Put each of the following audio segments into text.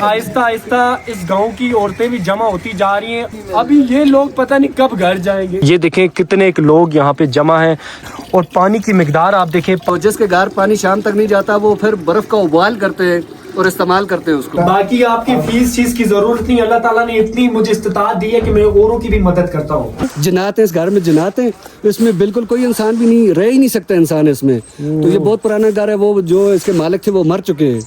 आहिस्ता आहिस्ता इस गांव की औरतें भी जमा होती जा रही हैं। अभी ये लोग पता नहीं कब घर जाएंगे। ये देखें कितने लोग यहाँ पे जमा हैं और पानी की मिकदार आप देखें। जिसके घर पानी शाम तक नहीं जाता वो फिर बर्फ का उबाल करते हैं और इस्तेमाल करते हैं उसको। बाकी आपकी फीस चीज की जरूरत नहीं, अल्लाह ताला ने इतनी मुझे इस्तिताअत दी है कि मैं औरों की भी मदद करता हूँ। जिन्नात है इस घर में, जिन्नात है, इसमें बिल्कुल कोई इंसान भी नहीं रह ही नहीं सकता इंसान इसमें। तो ये बहुत पुराना घर है, वो जो इसके मालिक थे वो मर चुके हैं।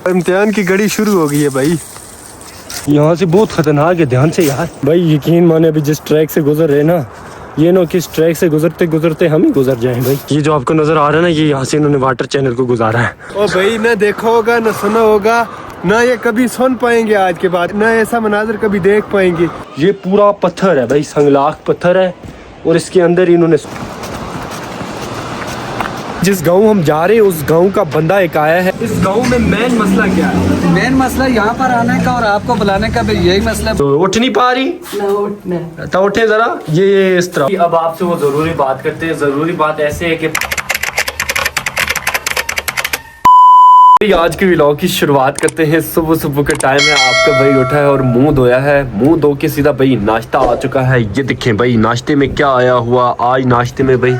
इम्तिहान की घड़ी शुरू हो गई है भाई। यहाँ से बहुत खतरनाक है, ध्यान से यार। भाई यकीन माने अभी जिस ट्रैक से गुजर रहे ना, ये ना किस ट्रैक से गुजरते गुजरते हम ही गुजर जाएं भाई। ये जो आपको नजर आ रहा है ना, ये यहाँ से इन्होंने वाटर चैनल को गुजारा है। ओ भाई, ना देखा होगा ना सुना होगा, ना ये कभी सुन पाएंगे आज के बाद, ना ऐसा मनाजर कभी देख पाएंगे। ये पूरा पत्थर है भाई, संगलाख पत्थर है और इसके अंदर इन्होंने जिस गांव हम जा रहे हैं उस गांव का बंदा एक आया है। इस गांव में मेन मसला क्या है? मेन मसला यहाँ पर आने का और आपको बुलाने का भी यही मसला। तो उठ नहीं पा रही ना, तो उठे जरा। ये इस तरह। अब आपसे वो जरूरी बात करते हैं। जरूरी बात ऐसे है कि आज के व्लॉग की शुरुआत करते हैं। सुबह सुबह का टाइम है, आपका भाई उठा है और मुंह धोया है। मुंह धो के सीधा भाई नाश्ता आ चुका है। ये देखें भाई नाश्ते में क्या आया हुआ। आज नाश्ते में भाई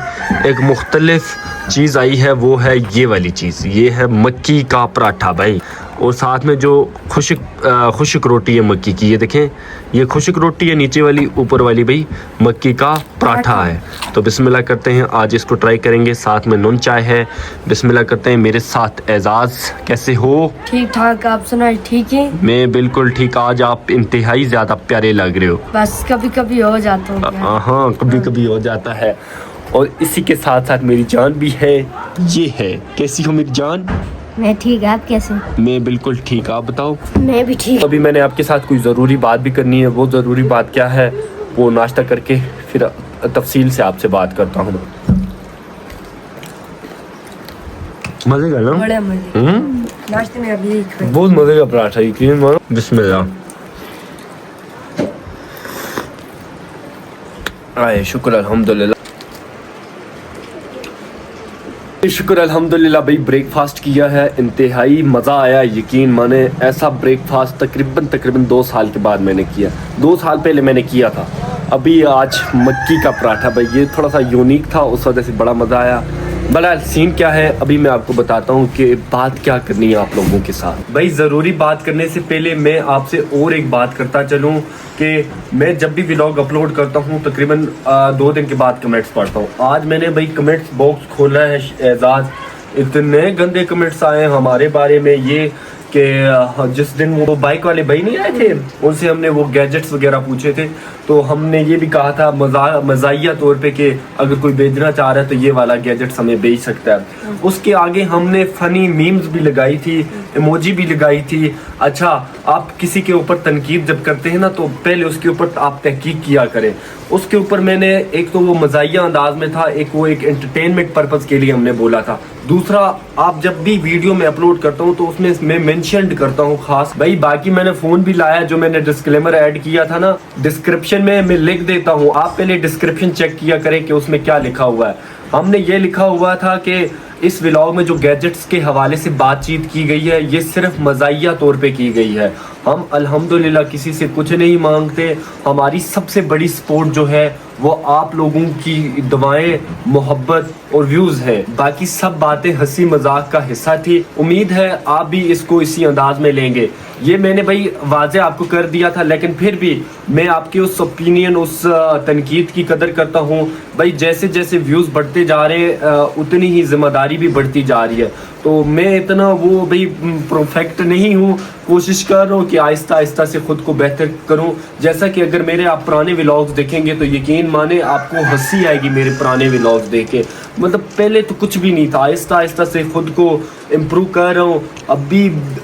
एक मुख्तलिफ चीज़ आई है, वो है ये वाली चीज़। ये है मक्की का पराठा भाई, और साथ में जो खुशक रोटी है मक्की की। ये देखें, ये खुशक रोटी है नीचे वाली, ऊपर वाली भाई मक्की का पराठा है। तो बिस्मिल्लाह करते हैं, आज इसको ट्राई करेंगे। साथ में नून चाय है। बिस्मिल्लाह करते हैं। मेरे साथ एजाज, कैसे हो? ठीक ठाक, आप सुना? ठीक है, मैं बिल्कुल ठीक। आज आप इंतहाई ज़्यादा प्यारे लग रहे हो। बस कभी कभी हो जाता हूँ। हाँ, कभी कभी हो जाता है। और इसी के साथ साथ मेरी जान भी है। ये है, कैसी हो मेरी जान? मैं ठीक, आप कैसे? मैं बिल्कुल ठीक, आप बताओ? मैं भी ठीक। अभी मैंने आपके साथ कोई ज़रूरी बात भी करनी है। वो ज़रूरी बात क्या है, वो नाश्ता करके फिर तफसील से आपसे बात करता हूँ। मज़े का ना? बड़े मजे। नाश्ते में अभी बहुत मज़े का पराठा। यकीन मानो। बिस्मिल्लाह। आए शुक्र अल्हम्दुलिल्लाह, शुक्र अल्हम्दुलिल्लाह भाई। ब्रेकफास्ट किया है, इंतहाई मज़ा आया। यकीन माने ऐसा ब्रेकफास्ट तकरीबन 2 साल के बाद मैंने किया। 2 साल पहले मैंने किया था। अभी आज मक्की का पराठा भाई, ये थोड़ा सा यूनिक था, उस वजह से बड़ा मज़ा आया। भला सीन क्या है अभी मैं आपको बताता हूँ कि बात क्या करनी है आप लोगों के साथ। भाई ज़रूरी बात करने से पहले मैं आपसे और एक बात करता चलूँ कि मैं जब भी व्लॉग अपलोड करता हूँ तकरीबन 2 दिन के बाद कमेंट्स पढ़ता हूँ। आज मैंने भाई कमेंट्स बॉक्स खोला है एजाज, इतने गंदे कमेंट्स आए हमारे बारे में। ये कि जिस दिन वो बाइक वाले भाई नहीं आए थे, उनसे हमने वो गैजेट्स वगैरह पूछे थे, तो हमने ये भी कहा था मज़ाहिया तौर पे कि अगर कोई बेचना चाह रहा है तो ये वाला गैजेट्स हमें बेच सकता है। उसके आगे हमने फ़नी मीम्स भी लगाई थी, इमोजी भी लगाई थी। अच्छा, आप किसी के ऊपर तनकीद जब करते हैं ना, तो पहले उसके ऊपर आप तहकीक किया करें। उसके ऊपर मैंने एक तो वो मज़ाहिया अंदाज में था, एक वो एक एंटरटेनमेंट पर्पज़ के लिए हमने बोला था। दूसरा, आप जब भी वीडियो में अपलोड करता हूँ तो उसमें मैं मेंशन करता हूँ खास भाई। बाकी मैंने फ़ोन भी लाया, जो मैंने डिस्क्लेमर ऐड किया था ना, डिस्क्रिप्शन में मैं लिख देता हूँ। आप पहले डिस्क्रिप्शन चेक किया करें कि उसमें क्या लिखा हुआ है। हमने ये लिखा हुआ था कि इस व्लॉग में जो गैजेट्स के हवाले से बातचीत की गई है, ये सिर्फ मज़ाहिया तौर पे की गई है। हम अल्हम्दुलिल्लाह किसी से कुछ नहीं मांगते। हमारी सबसे बड़ी सपोर्ट जो है वो आप लोगों की दुआएं, मोहब्बत और व्यूज़ है। बाकी सब बातें हंसी मजाक का हिस्सा थी। उम्मीद है आप भी इसको इसी अंदाज में लेंगे। ये मैंने भाई वाज़े आपको कर दिया था, लेकिन फिर भी मैं आपकी उस ओपिनियन, उस तनकीद की कदर करता हूँ भाई। जैसे जैसे व्यूज़ बढ़ते जा रहे हैं उतनी ही जिम्मेदारी भी बढ़ती जा रही है। तो मैं इतना वो भाई परफेक्ट नहीं हूँ, कोशिश कर रहा हूँ कि आहिस्ता आहिस्ता से ख़ुद को बेहतर करूँ। जैसा कि अगर मेरे आप पुराने व्लॉग्स देखेंगे तो यकीन माने आपको हंसी आएगी मेरे पुराने व्लॉग्स देख के। मतलब पहले तो कुछ भी नहीं था, आहिस्ता आहिस्ता से ख़ुद को इम्प्रूव कर रहा हूँ।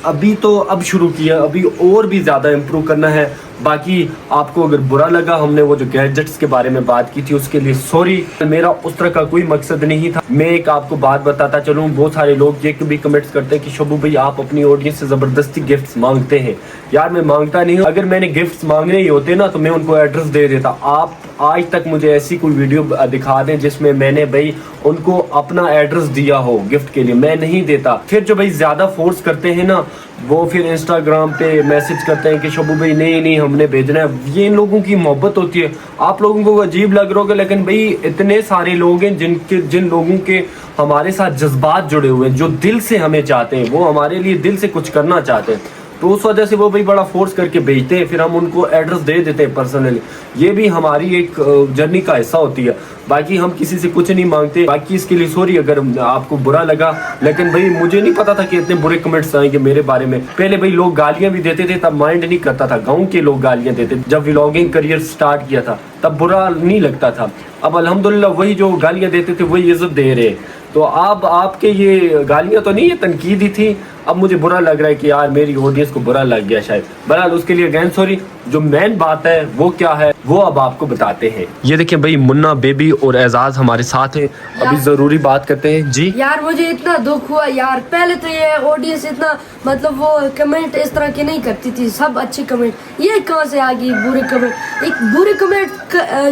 अभी तो अब शुरू किया, अभी और भी ज़्यादा इम्प्रूव करना है। बाकी आपको अगर बुरा लगा हमने वो जो गैजेट्स के बारे में बात की थी उसके लिए सॉरी। मेरा उस तरह का कोई मकसद नहीं था। मैं एक आपको बात बताता चलूँ, बहुत सारे लोग ये भी कमेंट्स करते हैं कि शोभू भाई आप अपनी ऑडियंस से ज़बरदस्ती गिफ्ट्स मांगते हैं। यार मैं मांगता नहीं हूँ। अगर मैंने गिफ्ट्स मांगने ही होते ना तो मैं उनको एड्रेस दे देता। आप आज तक मुझे ऐसी कोई वीडियो दिखा दें जिसमें मैंने भाई उनको अपना एड्रेस दिया हो गिफ्ट के लिए, मैं नहीं देता। लगता। फिर जो भाई ज्यादा फोर्स करते हैं ना, वो फिर इंस्टाग्राम पे मैसेज करते हैं कि शबू भाई नहीं हमने भेजना है। ये इन लोगों की मोहब्बत होती है। आप लोगों को अजीब लग रहा होगा, लेकिन भाई इतने सारे लोग हैं जिन लोगों के हमारे साथ जज्बात जुड़े हुए हैं, जो दिल से हमें चाहते हैं, वो हमारे लिए दिल से कुछ करना चाहते हैं। तो उस वजह से वो भाई बड़ा फोर्स करके भेजते हैं, फिर हम उनको एड्रेस दे देते हैं पर्सनली। ये भी हमारी एक जर्नी का हिस्सा होती है। बाकी हम किसी से कुछ नहीं मांगते। बाकी इसके लिए सॉरी अगर आपको बुरा लगा, लेकिन भाई मुझे नहीं पता था कि इतने बुरे कमेंट्स आएंगे मेरे बारे में। पहले भाई लोग गालियां भी देते थे, तब माइंड नहीं करता था। गाँव के लोग गालियां देते, जब व्लॉगिंग करियर स्टार्ट किया था तब बुरा नहीं लगता था। अब अल्हम्दुलिल्लाह वही जो गालियां देते थे वही इज्जत दे रहे। तो अब आपके ये गालियां तो नहीं, ये तनकीद ही थी। अब मुझे बुरा लग रहा है कि यार मेरी ऑडियंस को बुरा लग गया शायद। बहरहाल उसके लिए अगेन सॉरी। जो मेन बात है वो क्या है वो अब आपको बताते हैं। ये देखिए भाई मुन्ना, बेबी और एजाज हमारे साथ हैं। अभी जरूरी बात करते हैं जी। यार मुझे इतना दुख हुआ यार। पहले तो ये ऑडियंस इतना मतलब वो कमेंट इस तरह के नहीं करती थी, सब अच्छे कमेंट। ये कहाँ से आ गई बुरे कमेंट? एक बुरे कमेंट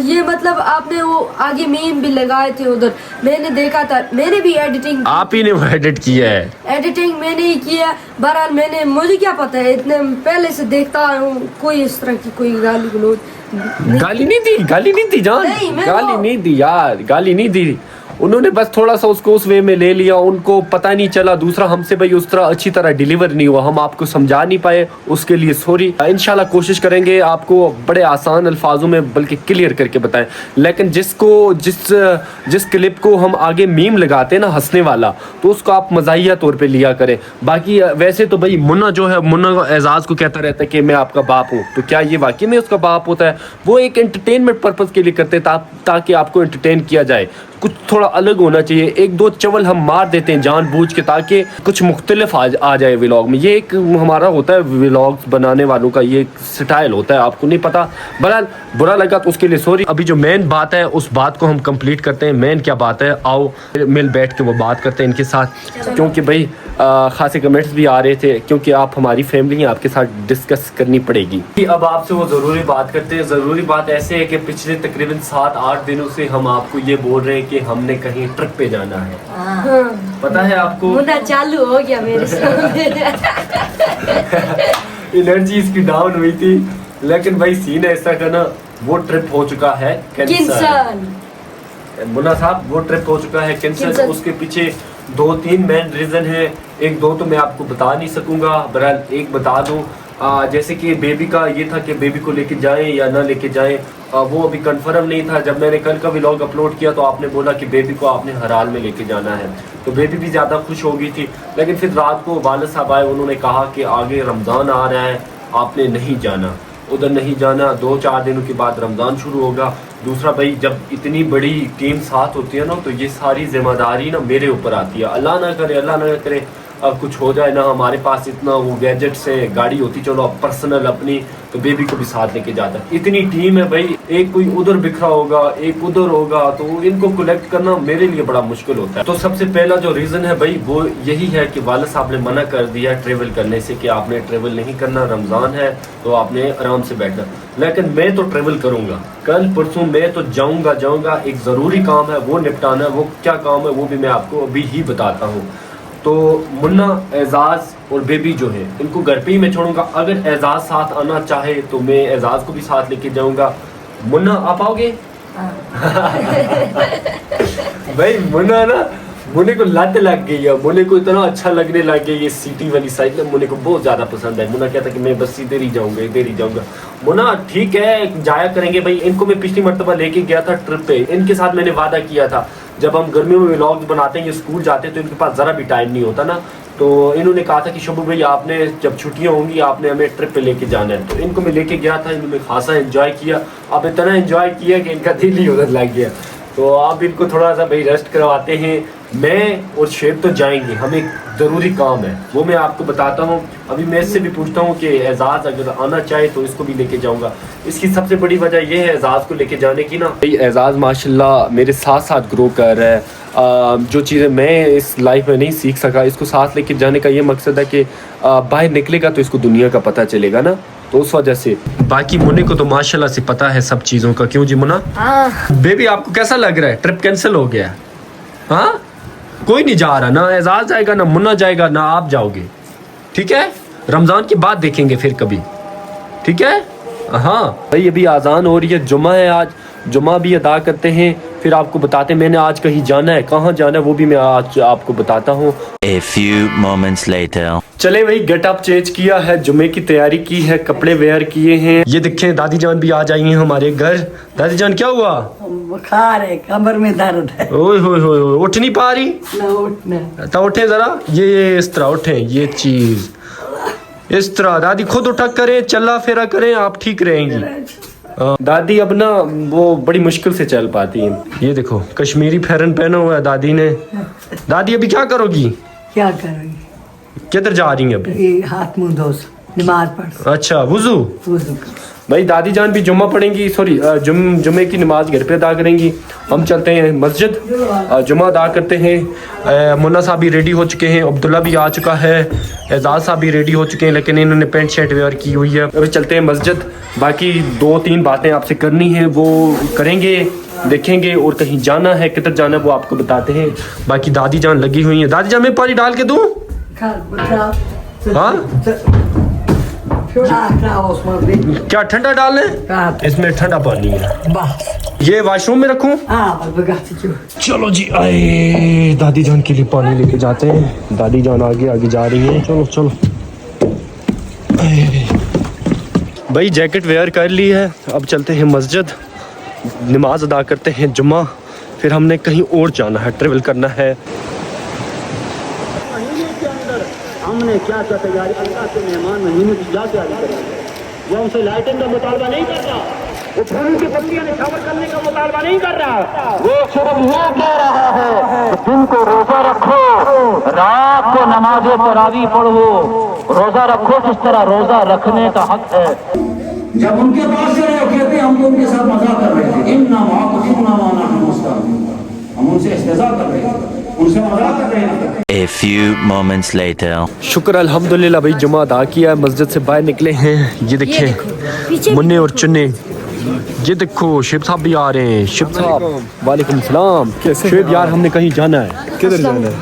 ये मतलब आपने वो आगे मीम भी लगाए थे उधर, मैंने देखा था। मैंने भी एडिटिंग, आप ही ने वो एडिट किया है? एडिटिंग मैंने ही किया। बहरहाल मैंने, मुझे क्या पता है, इतने पहले से देखता हूँ। कोई इस तरह की कोई गाली गलौज गाली नहीं दी जान। गाली नहीं दी यार, गाली नहीं दी। उन्होंने बस थोड़ा सा उसको उस वे में ले लिया, उनको पता नहीं चला। दूसरा हमसे भाई उस तरह अच्छी तरह डिलीवर नहीं हुआ, हम आपको समझा नहीं पाए, उसके लिए सॉरी। इंशाल्लाह कोशिश करेंगे आपको बड़े आसान अल्फाजों में बल्कि क्लियर करके बताएं। लेकिन जिस क्लिप को हम आगे मीम लगाते हैं ना हंसने वाला, तो उसको आप मज़ाहिया तौर पर लिया करें। बाकी वैसे तो भाई मुन्ना जो है, मुन्ना एजाज को कहता रहता है कि मैं आपका बाप हूँ। तो क्या ये वाकई में उसका बाप होता है? वो एक एंटरटेनमेंट पर्पज़ के लिए करते ताकि आपको एंटरटेन किया जाए। कुछ थोड़ा अलग होना चाहिए। एक दो चवल हम मार देते हैं जानबूझ के ताकि कुछ मुख्तलिफ आ जाए व्लॉग में। ये एक हमारा होता है व्लॉग्स बनाने वालों का, ये स्टाइल होता है, आपको नहीं पता। बहरहाल बुरा लगा तो उसके लिए सॉरी। अभी जो मेन बात है उस बात को हम कंप्लीट करते हैं। मेन क्या बात है, आओ मिल बैठ के वो बात करते हैं इनके साथ, क्योंकि भाई खासे कमेंट्स भी आ रहे थे, क्योंकि आप हमारी फैमिली हैं, आपके साथ डिस्कस करनी पड़ेगी। अब आपसे वो ज़रूरी बात करते हैं। ज़रूरी बात ऐसे है कि पिछले तकरीबन 7-8 दिनों से हम आपको ये बोल रहे हैं कि हमने कहीं ट्रिप पे जाना है। पता है आपको? मुन्ना चालू हो गया मेरे सामने। एनर्जी इसकी डाउन हुई थी, लेकिन भाई सीन ऐसा का ना, वो ट्रिप हो चुका है कैंसल। मुन्ना साहब वो ट्रिप हो चुका है कैंसल। उसके पीछे 2-3 मेन रीज़न है। एक दो तो मैं आपको बता नहीं सकूंगा, बहरहाल एक बता दूं। जैसे कि बेबी का ये था कि बेबी को लेके जाएं या ना लेके जाएं, वो अभी कंफर्म नहीं था। जब मैंने कल का व्लॉग अपलोड किया तो आपने बोला कि बेबी को आपने हर हाल में लेके जाना है, तो बेबी भी ज़्यादा खुश हो गई थी। लेकिन फिर रात को वालिद साहब आए, उन्होंने कहा कि आगे रमज़ान आ रहा है, आपने नहीं जाना, उधर नहीं जाना। 2-4 दिनों के बाद रमज़ान शुरू होगा। दूसरा भाई जब इतनी बड़ी टीम साथ होती है ना, तो ये सारी जिम्मेदारी ना मेरे ऊपर आती है। अल्लाह ना करे अब कुछ हो जाए ना, हमारे पास इतना वो गैजेट से गाड़ी होती, चलो अब पर्सनल अपनी, तो बेबी को भी साथ लेके जाता। इतनी टीम है भाई, एक कोई उधर बिखरा होगा, एक उधर होगा, तो इनको कलेक्ट करना मेरे लिए बड़ा मुश्किल होता है। तो सबसे पहला जो रीज़न है भाई वो यही है कि वालिद साहब ने मना कर दिया ट्रेवल करने से, कि आपने ट्रेवल नहीं करना, रमज़ान है तो आपने आराम से बैठना। लेकिन मैं तो ट्रेवल करूँगा, कल परसों मैं तो जाऊँगा। एक ज़रूरी काम है, वो निपटाना है। वो क्या काम है वो भी मैं आपको अभी ही बताता हूँ। तो मुन्ना, एजाज और बेबी जो है, इनको घर पे ही मैं छोड़ूंगा। अगर एजाज साथ आना चाहे तो मैं एजाज को भी साथ लेके जाऊंगा। मुन्ना आप आओगे? भाई मुन्ना ना, मुन्ने को लत लग गई है। मुन्ने को इतना अच्छा लगने लग गया ये सिटी वाली साइड में, मुन्ने को बहुत ज़्यादा पसंद है। मुन्ना कहता कि मैं बस इधर ही जाऊंगा। मुन्ना ठीक है जाया करेंगे भाई। इनको मैं पिछली मरतबा लेके गया था ट्रिप पे, इनके साथ मैंने वादा किया था जब हम गर्मियों में व्लॉग्स बनाते हैं, ये स्कूल जाते हैं तो इनके पास ज़रा भी टाइम नहीं होता ना, तो इन्होंने कहा था कि शबू भाई आपने जब छुट्टियां होंगी आपने हमें ट्रिप पे लेके जाना है। तो इनको मैं लेके गया था, इन्होंने खासा एंजॉय किया। अब इतना एंजॉय किया कि इनका दिल ही उधर लग गया। तो अब इनको थोड़ा सा भाई रेस्ट करवाते हैं। मैं और शेब तो जाएंगे, हमें ज़रूरी काम है, वो मैं आपको बताता हूँ। अभी मैं इससे भी पूछता हूँ कि एजाज अगर आना चाहे तो इसको भी लेके जाऊँगा। इसकी सबसे बड़ी वजह यह है एजाज को लेके जाने की ना, भाई एजाज माशाल्लाह मेरे साथ साथ ग्रो कर रहा है। जो चीज़ें मैं इस लाइफ में नहीं सीख सका, इसको साथ लेके जाने का ये मकसद है कि बाहर निकलेगा तो इसको दुनिया का पता चलेगा ना, तो उस वजह से। बाकी मुन्ने को तो माशाल्लाह से पता है सब चीज़ों का। क्यों जी मुन्ना? बेबी आपको कैसा लग रहा है? ट्रिप कैंसिल हो गया? हाँ कोई नहीं जा रहा, ना एजाज जाएगा, ना मुन्ना जाएगा, ना आप जाओगे, ठीक है? रमजान की बात देखेंगे फिर कभी, ठीक है? हाँ भाई अभी आज़ान हो रही है, जुमा है आज, जुमा भी अदा करते हैं, फिर आपको बताते हैं। मैंने आज कहीं जाना है, कहाँ जाना है वो भी मैं आज आपको बताता हूँ। A few moments later. चले भाई गेटअप चेंज किया है, जुमे की तैयारी की है, कपड़े वेयर किए हैं। ये देखें दादी जान भी आ जाई हैं हमारे घर। दादी जान क्या हुआ? बुखार है, कमर में दर्द है। ओए होए होए होए, उठ नहीं पा रही? ना उठना। तो उठे जरा, ये इस तरह उठे, ये चीज इस तरह। दादी खुद उठा करें, चला फेरा करें, आप ठीक रहेंगी। दादी अब ना वो बड़ी मुश्किल से चल पाती हैं। ये देखो कश्मीरी फेरन पहना हुआ है दादी ने। दादी अभी क्या करोगी? क्या करोगी? किधर जा रही हैं अभी? ये हाथ मुंह धो, नमाज पढ़। अच्छा वुजू। वुज़ू कर। भाई दादी जान भी जुम्मा पढ़ेंगी, सॉरी जुम्मे की नमाज घर पे अदा करेंगी। हम चलते हैं मस्जिद, जुम्मा अदा करते हैं। मुन्ना साहब भी रेडी हो चुके हैं, अब्दुल्ला भी आ चुका है, एजाज साहब भी रेडी हो चुके हैं, लेकिन इन्होंने पेंट शर्ट वेयर की हुई है। अभी चलते हैं मस्जिद, बाकी 2-3 बातें आपसे करनी है वो करेंगे, देखेंगे, और कहीं जाना है, किधर जाना है वो आपको बताते हैं। बाकी दादी जान लगी हुई है। दादी जान मैं पानी डाल के दूँ? हाँ क्या ठंडा डालना है? इसमें ठंडा पानी है। ये वॉशरूम में रखूं? चलो जी आए, दादी जान के लिए पानी लेके जाते हैं। दादी जान आगे आगे जा रही हैं, चलो चलो। भाई जैकेट वेयर कर ली है, अब चलते हैं मस्जिद, नमाज अदा करते हैं जुम्मा, फिर हमने कहीं और जाना है, ट्रेवल करना है। हमने क्या क्या तैयारी, अल्लाह के मेहमान महीने की क्या तैयारी करेंगे? वो हमसे लाइटिंग का मुतालबा नहीं कर रहा, वो फूलों की पत्तियां निछावर करने का मुतालबा नहीं कर रहा, वो सिर्फ ये कह रहा है दिन को रोजा रखो, रात को नमाज तरावी पढ़ो, रोजा रखो जिस तरह रोजा रखने का हक है। जब उनके पास से रहे कहते हम तो उनके साथ मजाक कर रहे थे, इन हम उनसे इस्तेज़ा कर रहे थे, उनसे मजाक कर रहे थे। A few moments later. शुक्र अल्हम्दुलिल्लाह भाई जुमा अदा किया है, मस्जिद से बाहर निकले हैं। ये देखें मुन्ने और चुन्ने, ये देखो शिव साहब भी आ रहे हैं। शिव साहब वालेकुम सलाम। कैसे शिव यार हमने कहीं जाना है। किधर जाना है?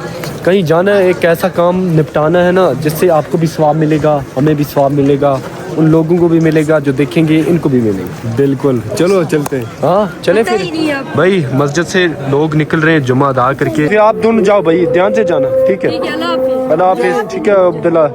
कहीं जाना है, एक ऐसा काम निपटाना है ना जिससे आपको भी सवाब मिलेगा, हमें भी सवाब मिलेगा, उन लोगों को भी मिलेगा जो देखेंगे, इनको भी मिलेगा। बिल्कुल, चलो चलते हैं। हाँ चले पता ही नहीं फिर। है अब। भाई मस्जिद से लोग निकल रहे हैं जुमा अदा करके। फिर आप दोनों जाओ भाई, ध्यान से जाना, ठीक है? ठीक है, अल्लाह हाफिज़। अल्लाह हाफिज़। ठीक है अब्दुल्ला,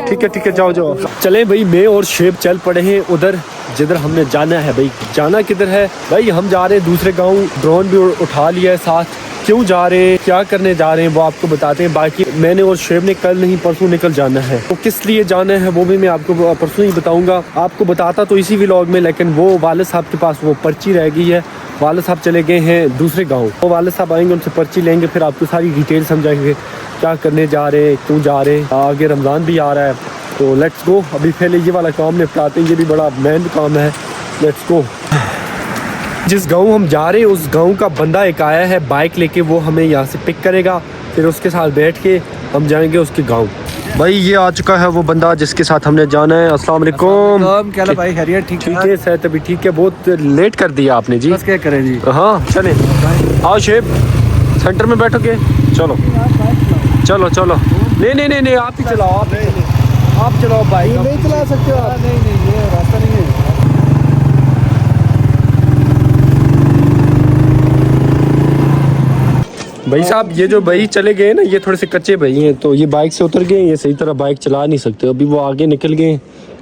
ठीक है जाओ जाओ। चले भाई मैं और शेब चल पड़े हैं उधर जिधर हमने जाना है। भाई जाना किधर है? भाई हम जा रहे हैं दूसरे गांव, ड्रोन भी उठा लिया है साथ। क्यों जा रहे हैं, क्या करने जा रहे हैं वो आपको बताते हैं। बाकी मैंने और शेब ने कल नहीं परसों निकल जाना है, तो किस लिए जाना है वो भी मैं आपको परसों ही बताऊंगा। आपको बताता तो इसी व्लॉग में, लेकिन वो वालिद साहब के पास वो पर्ची रह गई है। वालिद साहब चले गए हैं दूसरे गाँव, वो वालिद साहब आएंगे, उनसे पर्ची लेंगे, फिर आपको सारी डिटेल समझाएंगे क्या करने जा रहे हैं, क्यों जा रहे हैं। आगे रमज़ान भी आ रहा है, तो लेट्स गो। अभी पहले ये वाला काम निपटाते हैं, ये भी बड़ा मेन काम है। Let's go. जिस गांव हम जा रहे हैं उस गांव का बंदा एक आया है बाइक लेके, वो हमें यहाँ से पिक करेगा, फिर उसके साथ बैठ के हम जाएंगे उसके गांव। भाई ये आ चुका है वो बंदा जिसके साथ हमने जाना है। अस्सलाम वालेकुम। क्या हाल भाई, खैरियत? ठीक ठीक है सर, तभी ठीक है। बहुत लेट कर दिया आपने जी। बस क्या करें जी। हाँ चले आओ शेब, सेंटर में बैठोगे? चलो चलो चलो। नहीं आप ही चलाओ, आप चलाओ बाइक। नहीं चला सकते हो आप? नहीं ये रास्ता नहीं है। भाई साहब ये जो भाई चले गए ना, ये थोड़े से कच्चे भाई हैं, तो ये बाइक से उतर गए, ये सही तरह बाइक चला नहीं सकते। अभी वो आगे निकल गए,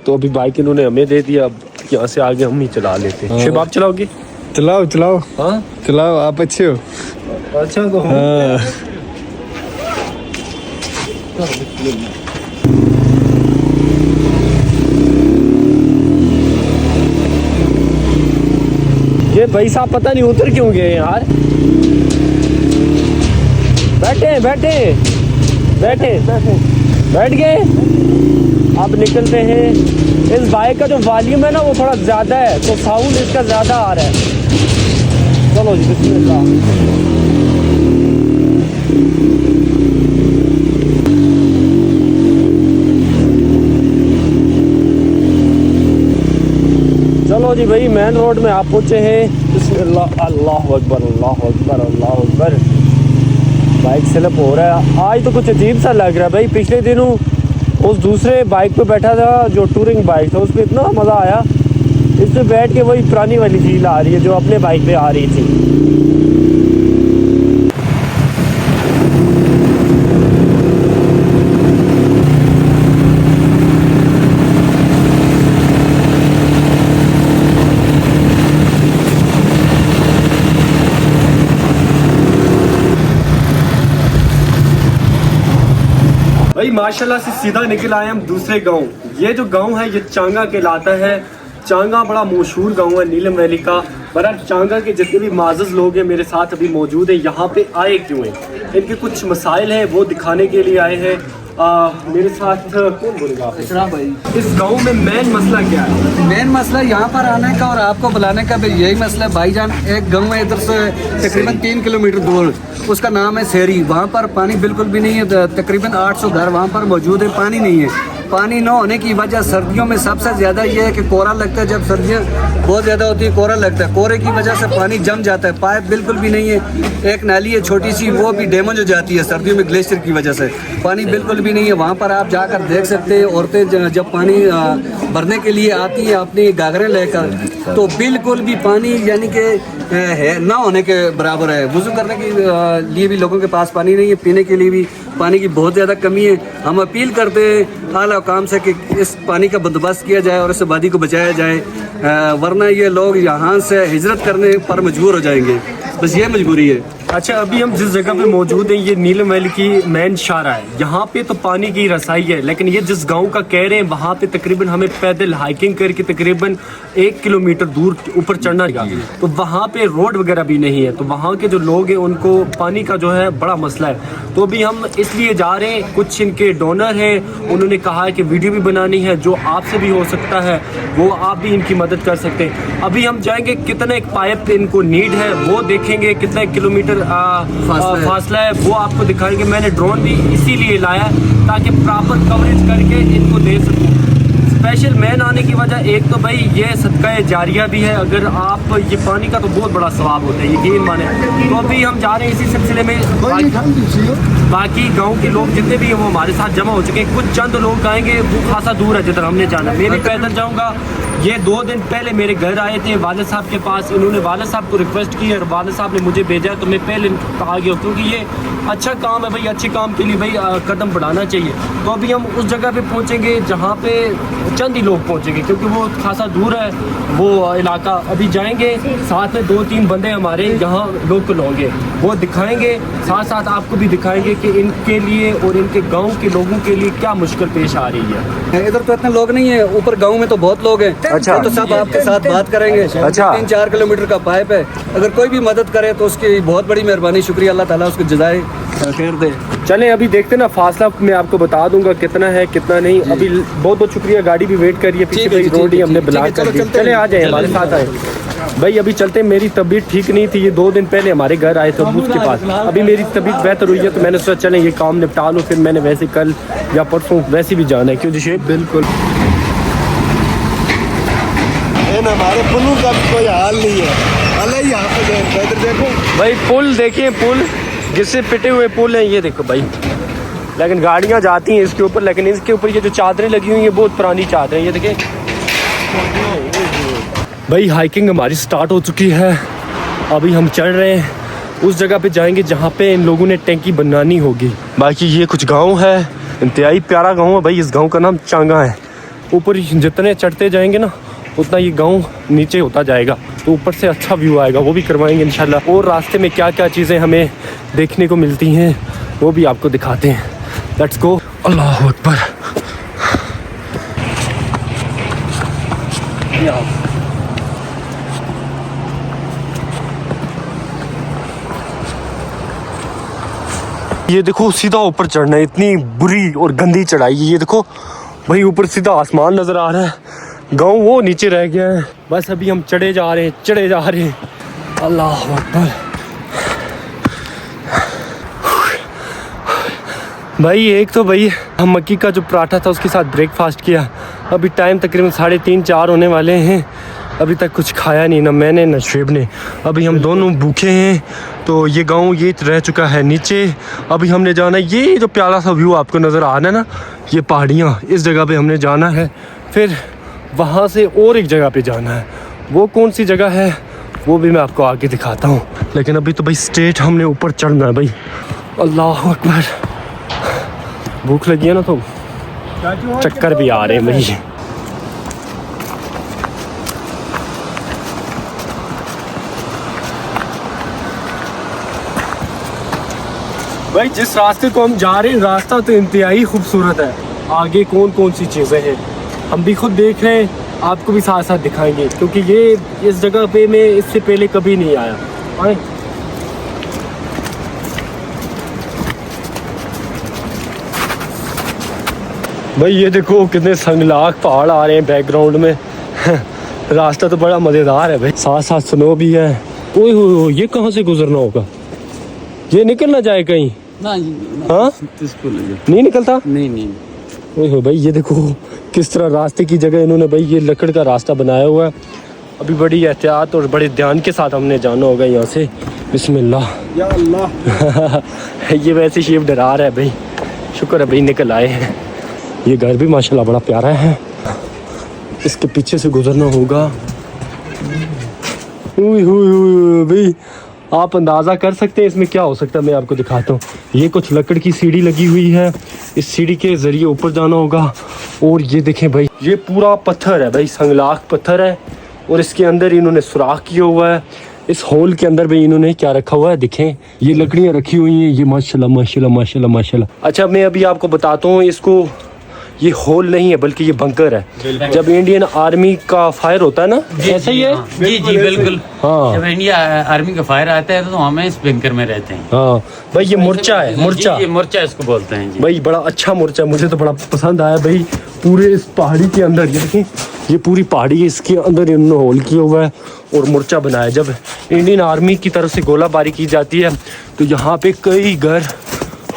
तो अभी बाइक इन्होंने हमें दे दिया, अब यहाँ से आगे हम ही चला लेते हैं। शिव आप चलाओगे? चलाओ चलाओ। हाँ चलाओ, आप अच्छे हो। अच्छा तो हाँ। ये भाई साहब पता नहीं उतर क्यों गए यार। बैठे बैठ गए। अब निकलते हैं। इस बाइक का जो वॉल्यूम है ना वो थोड़ा ज़्यादा है, तो साउंड इसका ज़्यादा आ रहा है। चलो जी बिस्मिल्लाह। चलो जी भाई मेन रोड में आप पहुँचे हैं। बिस्मिल्लाह, अल्लाह अकबर अल्लाह अकबर अल्लाह अकबर। बाइक स्लिप हो रहा है। आज तो कुछ अजीब सा लग रहा है भाई। पिछले दिनों उस दूसरे बाइक पे बैठा था जो टूरिंग बाइक था, उस पर इतना मज़ा आया। इस पे बैठ के वही पुरानी वाली फील आ रही है जो अपने बाइक पे आ रही थी। भाई माशाल्लाह से सीधा निकल आए हम दूसरे गांव। ये जो गांव है ये चांगा कहलाता है। चांगा बड़ा मशहूर गांव है नीलम वैली का। बहरहाल चांगा के जितने भी माज़ज़ लोग हैं मेरे साथ अभी मौजूद हैं। यहाँ पे आए क्यों हैं, इनके कुछ मसाइल हैं वो दिखाने के लिए आए हैं। मेरे साथ कौन बोलेगा आप? भाई इस गांव में मेन मसला क्या है? मेन मसला यहाँ पर आने का और आपको बुलाने का भी यही मसला है भाईजान। एक गांव है इधर से तकरीबन 3 किलोमीटर दूर, उसका नाम है सेरी। वहाँ पर पानी बिल्कुल भी नहीं है। तकरीबन 800 घर वहाँ पर मौजूद है। पानी नहीं है। पानी न होने की वजह सर्दियों में सबसे ज़्यादा ये है कि कोहरा लगता है। जब सर्दियाँ बहुत ज़्यादा होती है कोहरा लगता है। कोहरे की वजह से पानी जम जाता है। पाइप बिल्कुल भी नहीं है। एक नाली है छोटी सी, वो भी डैमेज हो जाती है सर्दियों में ग्लेशियर की वजह से। पानी बिल्कुल भी नहीं है। वहाँ पर आप जाकर देख सकते हैं, औरतें जब पानी भरने के लिए आती हैं अपनी गागरें लेकर, तो बिल्कुल भी पानी यानी कि है ना होने के बराबर है। वुज़ू करने के लिए भी लोगों के पास पानी नहीं है। पीने के लिए भी पानी की बहुत ज़्यादा कमी है। हम अपील करते हैं आला काम से कि इस पानी का बंदोबस्त किया जाए और इस आबादी को बचाया जाए, वरना ये लोग यहाँ से हिजरत करने पर मजबूर हो जाएंगे। बस ये मजबूरी है। अच्छा, अभी हम जिस जगह पे मौजूद हैं ये नीलम वैली की मेन शारा है। यहाँ पे तो पानी की रसाई है, लेकिन ये जिस गांव का कह रहे हैं वहाँ पे तकरीबन हमें पैदल हाइकिंग करके तकरीबन 1 किलोमीटर दूर ऊपर चढ़ना है। तो वहाँ पे रोड वगैरह भी नहीं है। तो वहाँ के जो लोग हैं उनको पानी का जो है बड़ा मसला है। तो अभी हम इसलिए जा रहे हैं, कुछ इनके डोनर हैं, उन्होंने कहा है कि वीडियो भी बनानी है, जो आपसे भी हो सकता है वो आप भी इनकी मदद कर सकते हैं। अभी हम जाएंगे, कितना एक पाइप इनको नीड है वो देखेंगे, कितना किलोमीटर फासला है वो आपको दिखाएंगे। मैंने ड्रोन भी इसीलिए लाया ताकि प्रॉपर कवरेज करके इनको दे सकूँ। स्पेशल मैन आने की वजह एक तो भाई ये सदका जारिया भी है। अगर आप ये पानी का तो बहुत बड़ा सवाब होता है, यकीन माने। तो अभी हम जा रहे हैं इसी सिलसिले में। बाकी गांव के लोग जितने भी हैं वो हमारे साथ जमा हो चुके हैं। कुछ चंद लोग आएंगे, वो खासा दूर है जिधर हमने जाना। मैं भी पैदल जाऊँगा। ये 2 दिन पहले मेरे घर आए थे वालिद साहब के पास। इन्होंने वालिद साहब को रिक्वेस्ट की और वालिद साहब ने मुझे भेजा, तो मैं पहले आ गया, क्योंकि ये अच्छा काम है भाई। अच्छे काम के लिए भाई कदम बढ़ाना चाहिए। तो अभी हम उस जगह पे पहुंचेंगे जहाँ पे चंद ही लोग पहुंचेंगे, क्योंकि वो खासा दूर है वो इलाका। अभी जाएंगे, साथ में 2-3 बंदे हमारे यहाँ लोकल होंगे, वो दिखाएंगे, साथ साथ आपको भी दिखाएंगे कि इनके लिए और इनके गाँव के लोगों के लिए क्या मुश्किल पेश आ रही है। इधर तो इतने लोग नहीं है, ऊपर गांव में तो बहुत लोग हैं। अच्छा, तो सब आपके साथ बात करेंगे। अच्छा, 3-4 किलोमीटर का पाइप है। अगर कोई भी मदद करे तो उसकी बहुत बड़ी मेहरबानी, शुक्रिया। अल्लाह ताला उसको जज़ाए खैर दे। चलें अभी देखते ना, फासला मैं आपको बता दूंगा कितना है कितना नहीं। अभी बहुत बहुत शुक्रिया, गाड़ी भी वेट कर रही है पीछे, भाई रोड ही हमने ब्लॉक कर दी। चले आ जाए, हमारे साथ आए भाई। अभी चलते, मेरी तबीयत ठीक नहीं थी। ये 2 दिन पहले हमारे घर आए थे उसके पास। अभी मेरी तबीयत बेहतर हुई है, तो मैंने सोचा चलें ये काम निपटा लूँ, फिर मैंने वैसे कल या परसों वैसे भी जाना है। क्यों जी? बिल्कुल। हमारे पुलों का भी कोई हाल नहीं है। अल्लाह यहाँ पे इधर देखो भाई, पुल देखिए, पुल जिससे पिटे हुए पुल हैं ये देखो भाई। लेकिन गाड़ियाँ जाती हैं इसके ऊपर, लेकिन इसके ऊपर ये जो चादरें लगी हुई हैं बहुत पुरानी चादरें, ये देखिए भाई। हाइकिंग हमारी स्टार्ट हो चुकी है। अभी हम चढ़ रहे हैं, उस जगह पे जाएंगे जहाँ पे इन लोगों ने टैंकी बनानी होगी। बाकी ये कुछ गांव है, इंतहाई प्यारा गांव है भाई। इस गांव का नाम चांगा है। ऊपर जितने चढ़ते जाएंगे ना उतना ये गांव नीचे होता जाएगा, तो ऊपर से अच्छा व्यू आएगा, वो भी करवाएंगे इंशाल्लाह। और रास्ते में क्या क्या चीज़ें हमें देखने को मिलती हैं वो भी आपको दिखाते हैं। Let's go. अल्लाह अकबर। ये देखो सीधा ऊपर चढ़ना है, इतनी बुरी और गंदी चढ़ाई है। ये देखो भाई, ऊपर सीधा आसमान नज़र आ रहा है, गांव वो नीचे रह गया है। बस अभी हम चढ़े जा रहे हैं। अल्लाह अकबर। भाई एक तो भाई हम मक्की का जो पराठा था उसके साथ ब्रेकफास्ट किया। अभी टाइम तकरीबन 3:30-4 होने वाले हैं। अभी तक कुछ खाया नहीं, ना मैंने ना शुएब ने। अभी हम दोनों भूखे हैं। तो ये गांव ये रह चुका है नीचे। अभी हमने जाना है, ये जो प्यारा सा व्यू आपको नज़र आ रहा है ना, ये पहाड़ियाँ, इस जगह पे हमने जाना है। फिर वहाँ से और एक जगह पे जाना है। वो कौन सी जगह है वो भी मैं आपको आगे दिखाता हूँ। लेकिन अभी तो भाई स्ट्रेट हमने ऊपर चढ़ना है भाई। अल्लाह अकबर। भूख लगी है ना तो चक्कर भी आ रहे हैं भाई। भाई जिस रास्ते को हम जा रहे हैं, रास्ता तो इंतहाई खूबसूरत है। आगे कौन कौन सी चीज़ें हैं हम भी खुद देख रहे हैं, आपको भी साथ साथ दिखाएंगे, क्योंकि ये इस जगह पे मैं इससे पहले कभी नहीं आया। आए भाई, ये देखो कितने संगलाख पहाड़ आ रहे हैं बैकग्राउंड में। रास्ता तो बड़ा मज़ेदार है भाई, साथ साथ स्नो भी है। ओए हो, ये कहाँ से गुजरना होगा? ये निकल ना जाए कहीं? हाँ नहीं निकलता। नहीं ओए हो भाई, ये देखो किस तरह रास्ते की जगह इन्होंने भाई ये लकड़ का रास्ता बनाया हुआ है। अभी बड़ी एहतियात और बड़े ध्यान के साथ हमने जाना होगा यहाँ से। बिस्मिल्लाह या अल्लाह। ये वैसे शेफ डरा रहा है भाई, शुक्र है भाई निकल आए हैं। ये घर भी माशाल्लाह बड़ा प्यारा है, इसके पीछे से गुजरना होगा। भाई आप अंदाज़ा कर सकते हैं इसमें क्या हो सकता है, मैं आपको दिखाता हूँ। ये कुछ लकड़ की सीढ़ी लगी हुई है, इस सीढ़ी के ज़रिए ऊपर जाना होगा। और ये देखें भाई, ये पूरा पत्थर है भाई, संगलाख पत्थर है। और इसके अंदर इन्होंने सुराख किया हुआ है। इस होल के अंदर भाई इन्होंने क्या रखा हुआ है, दिखें ये लकड़ियाँ रखी हुई हैं। ये माशाल्लाह माशाल्लाह माशाल्लाह माशाल्लाह। अच्छा मैं अभी आपको बताता हूँ, इसको ये होल नहीं है बल्कि ये बंकर है। जब इंडियन आर्मी का फायर होता है ना, ऐसा ही है। जी जी बिल्कुल। हाँ जब इंडिया आर्मी का फायर आता है तो हम इस बंकर में रहते हैं। हाँ भाई, ये मोर्चा है, मोर्चा। ये मोर्चा इसको बोलते हैं जी। भाई बड़ा अच्छा मोर्चा, मुझे तो बड़ा पसंद आया भाई। पूरे इस पहाड़ी के अंदर ये देखें, ये पूरी पहाड़ी इसके अंदर इन्होंने होल किया हुआ है और मोर्चा बनाया। जब इंडियन आर्मी की तरफ से गोलाबारी की जाती है तो यहाँ पे कई घर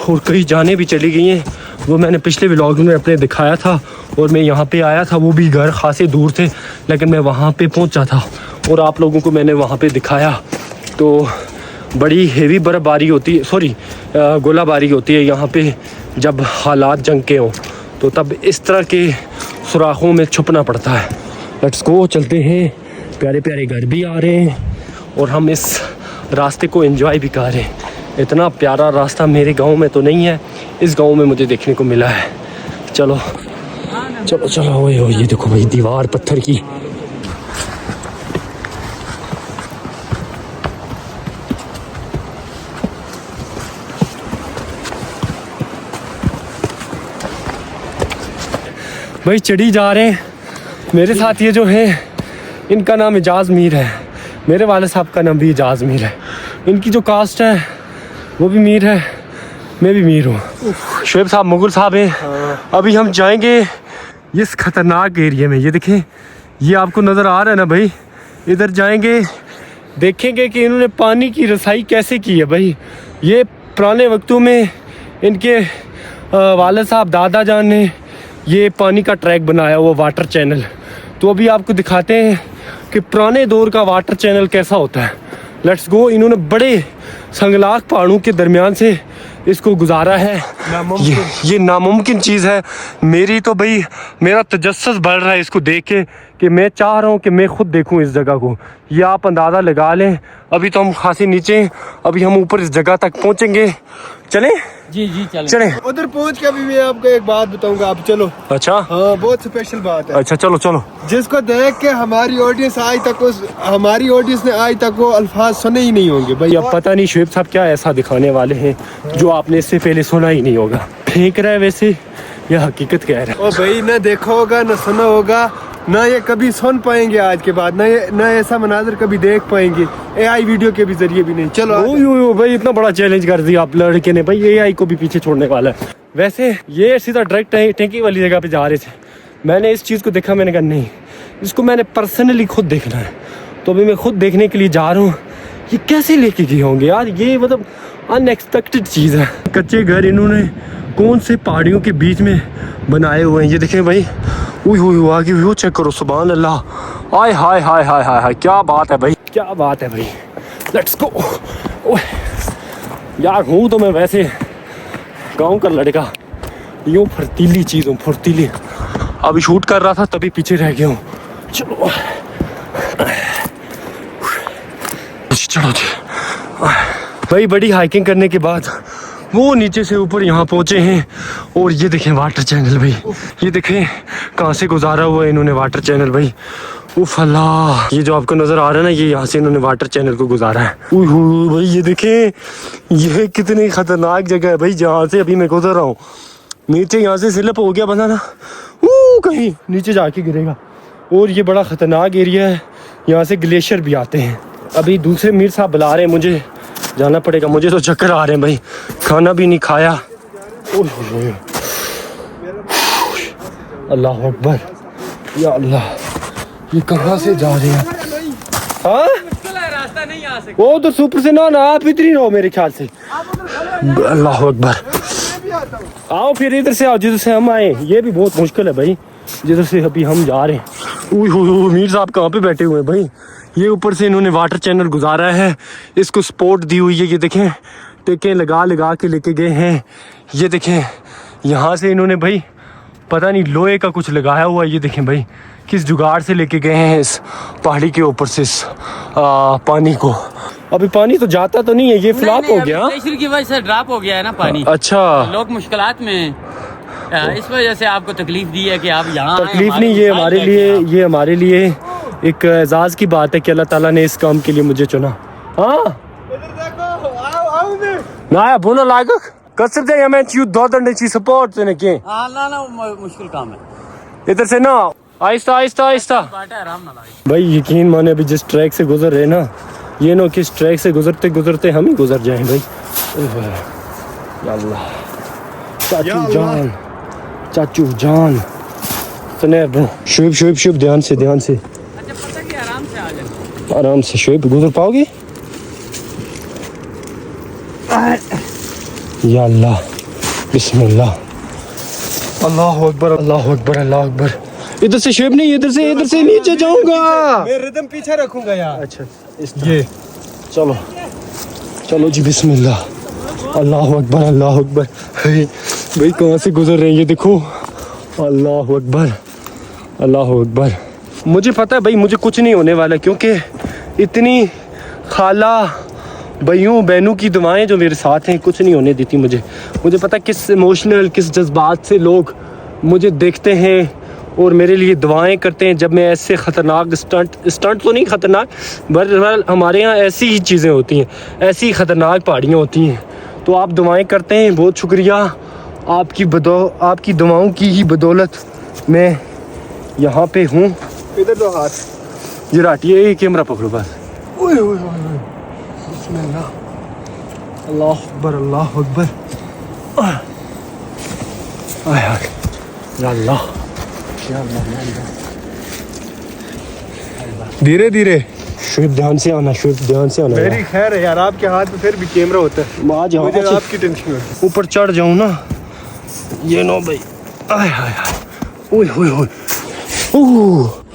और कई जानें भी चली गई हैं। वो मैंने पिछले व्लॉग में अपने दिखाया था। और मैं यहाँ पे आया था, वो भी घर खासे दूर थे, लेकिन मैं वहाँ पे पहुँचा था और आप लोगों को मैंने वहाँ पे दिखाया। तो बड़ी हेवी बर्फ़बारी होती है, सॉरी गोलाबारी होती है यहाँ पे जब हालात जंग के हों, तो तब इस तरह के सुराखों में छुपना पड़ता है। लेट्स गो, चलते हैं। प्यारे प्यारे घर भी आ रहे हैं और हम इस रास्ते को एंजॉय भी कर रहे हैं। इतना प्यारा रास्ता मेरे गांव में तो नहीं है, इस गांव में मुझे देखने को मिला है। चलो चलो चलो। ओए ये देखो भाई, दीवार पत्थर की। भाई चढ़ी जा रहे हैं। मेरे साथ ये जो है, इनका नाम एजाज मीर है। मेरे वाले साहब का नाम भी एजाज मीर है। इनकी जो कास्ट है वो भी मीर है, मैं भी मीर हूँ। शुएब साहब मुगल साहब हैं। अभी हम जाएंगे इस खतरनाक एरिया में। ये देखें, ये आपको नज़र आ रहा है ना भाई, इधर जाएंगे, देखेंगे कि इन्होंने पानी की रसाई कैसे की है भाई। ये पुराने वक्तों में इनके वाले साहब दादा जान ने ये पानी का ट्रैक बनाया हुआ, वाटर चैनल। तो अभी आपको दिखाते हैं कि पुराने दौर का वाटर चैनल कैसा होता है। Let's go. इन्होंने बड़े संगलाख पहाड़ों के दरमियान से इसको गुजारा है। ये नामुमकिन चीज़ है। मेरी तो भाई, मेरा तजस्सुस बढ़ रहा है इसको देख के कि मैं चाह रहा हूँ कि मैं खुद देखूँ इस जगह को। ये आप अंदाज़ा लगा लें। अभी तो हम खासी नीचे हैं, अभी हम ऊपर इस जगह तक पहुँचेंगे। चलें? जी जी चलें। उधर पहुंच के अभी मैं आपको एक बात बताऊंगा, आप चलो। अच्छा हाँ, बहुत स्पेशल बात है। अच्छा चलो चलो। जिसको देख के हमारी ऑडियंस ने आज तक वो अल्फाज सुने ही नहीं होंगे भाई। अब पता नहीं शुएब साहब क्या ऐसा दिखाने वाले हैं जो आपने इससे पहले सुना ही नहीं होगा। फेंक रहा है वैसे या हकीकत कह रहा है। ओ भाई, ना देखा होगा ना सुना होगा, ना ये कभी सुन पाएंगे आज के बाद, ना ऐसा मनाजर कभी देख पाएंगे AI वीडियो के भी जरिए भी नहीं। चलो ओ भाई, इतना बड़ा चैलेंज कर दिया आप लड़के ने भाई। AI को भी पीछे छोड़ने वाला है। वैसे ये सीधा डायरेक्ट टैंकी वाली जगह पे जा रहे थे। मैंने इस चीज़ को देखा, मैंने कहा नहीं, इसको मैंने पर्सनली खुद देखना है। तो अभी मैं खुद देखने के लिए जा रहा हूँ। ये कैसे लेके गए होंगे यार, ये मतलब अनएक्सपेक्टेड चीज़ है। कच्चे घर इन्होंने कौन से पहाड़ियों के बीच में बनाए हुए हैं। ये देखें भाई, ओह आगे व्यू चेक करो, सुभान अल्लाह। आय हाय हाय हाय हाय हाय, क्या बात है भाई, क्या बात है भाई। Let's go. यार हूँ तो मैं वैसे गांव का लड़का, यूँ फुर्तीली चीज़ हूँ, फुर्तीली। अभी शूट कर रहा था तभी पीछे रह गया हूँ। चलो चलो जी भाई, बड़ी हाइकिंग करने के बाद वो नीचे से ऊपर यहाँ पहुँचे हैं। और ये देखें वाटर चैनल भाई, ये देखें कहाँ से गुजारा हुआ है इन्होंने वाटर चैनल भाई। उफ अल्लाह, ये जो आपको नज़र आ रहा है ना, ये यहाँ से इन्होंने वाटर चैनल को गुजारा है। ओह भाई ये देखें, ये कितनी ख़तरनाक जगह है भाई, जहाँ से अभी मैं गुजर रहा हूँ। नीचे यहाँ से स्लिप हो गया बंदा ना, कहीं नीचे जाके गिरेगा। और ये बड़ा ख़तरनाक एरिया है, यहाँ से ग्लेशियर भी आते हैं। अभी दूसरे मीर साहब बुला रहे हैं, मुझे जाना पड़ेगा। मुझे तो चक्कर आ रहे हैं भाई, खाना भी नहीं खाया। अल्लाह अकबर, या अल्लाह, ये कहाँ से जा रहे हैं? हाँ रास्ता नहीं आ सकता, वो तो सुपर से ना आप इधर ही रहो मेरे ख्याल से। अल्लाह अकबर, आओ फिर इधर से आओ जिधर से हम आए। ये भी बहुत मुश्किल है भाई, जिधर से अभी हम जा रहे हैं। ओह मीर साहब कहाँ पे बैठे हुए हैं भाई। ये ऊपर से इन्होंने वाटर चैनल गुजारा है, इसको सपोर्ट दी हुई है। ये देखें टेकें लगा लगा के लेके गए हैं। ये देखें यहाँ से इन्होंने भाई पता नहीं लोहे का कुछ लगाया हुआ है। ये देखें भाई किस जुगाड़ से लेके गए हैं इस पहाड़ी के ऊपर से इस पानी को। अभी पानी तो जाता तो नहीं है, ये फ्लॉप हो गया ग्लेशियर की वजह से ड्रॉप हो गया है ना पानी। अच्छा, लोग मुश्किलात में, इस वजह से आपको तकलीफ दी है कि आप यहाँ तकलीफ नहीं, ये हमारे लिए, ये हमारे लिए एक एजाज की बात है कि अल्लाह ताला ने इस काम के लिए मुझे चुना। हाँ ना बोलो लागक कसर दे हमें चीज दो दंडे चीज सपोर्ट ने के। हाँ ना मुश्किल काम है, इधर से ना आहिस्ता आहिस्ता आहिस्ता आराम ना लगे भाई। यकीन माने अभी जिस ट्रैक से गुजर रहे ना, ये नो किस ट्रैक से गुजरते गुजरते हम ही गुजर जाएं भाई। या अल्लाह, चाचू जान, चाचू जान, सुने ब्रो, शुभ शुभ शुभ, ध्यान से ध्यान से, आराम से शुभ, गुजर पाओगे? या अल्लाह, बिस्मिल्लाह, अल्लाह अकबर, अल्लाह अकबर, अल्लाह अकबर। इधर से शुभ नहीं, इधर से नीचे जाऊंगा। मैं रिदम पीछे रखूंगा यार। अच्छा ये चलो चलो जी, बिस्मिल्लाह, अल्लाह अकबर, अल्लाह अकबर। भाई कहाँ से गुजर रहे हैं ये देखो, अल्लाह अकबर, अल्लाह अकबर। मुझे पता है भाई मुझे कुछ नहीं होने वाला, क्योंकि इतनी खाला भाइयों बहनों की दुआएं जो मेरे साथ हैं कुछ नहीं होने देती मुझे। मुझे पता है किस इमोशनल, किस जज्बात से लोग मुझे देखते हैं और मेरे लिए दुआएं करते हैं जब मैं ऐसे ख़तरनाक स्टंट तो नहीं ख़तरनाक, बहरहाल हमारे यहाँ ऐसी ही चीज़ें होती हैं, ऐसी ही ख़तरनाक पहाड़ियाँ होती हैं। तो आप दुआएं करते हैं, बहुत शुक्रिया आपकी दुआओं की ही बदौलत मैं यहाँ पे हूँ। इधर दो हाथ, ये राटिए, कैमरा पकड़ो बस। अल्लाह अकबर, अल्लाह अकबर, या अल्लाह, धीरे धीरे, शुभ ध्यान से आना, शुभ ध्यान से आना। मेरी खैर है यार, आपके हाथ में फिर भी कैमरा होता है। आज यहाँ मुझे आपकी टेंशन होती है। ऊपर चढ़ जाऊँ ना, ये नो भाई, आय हाय हाय, ओए होए होए, ओह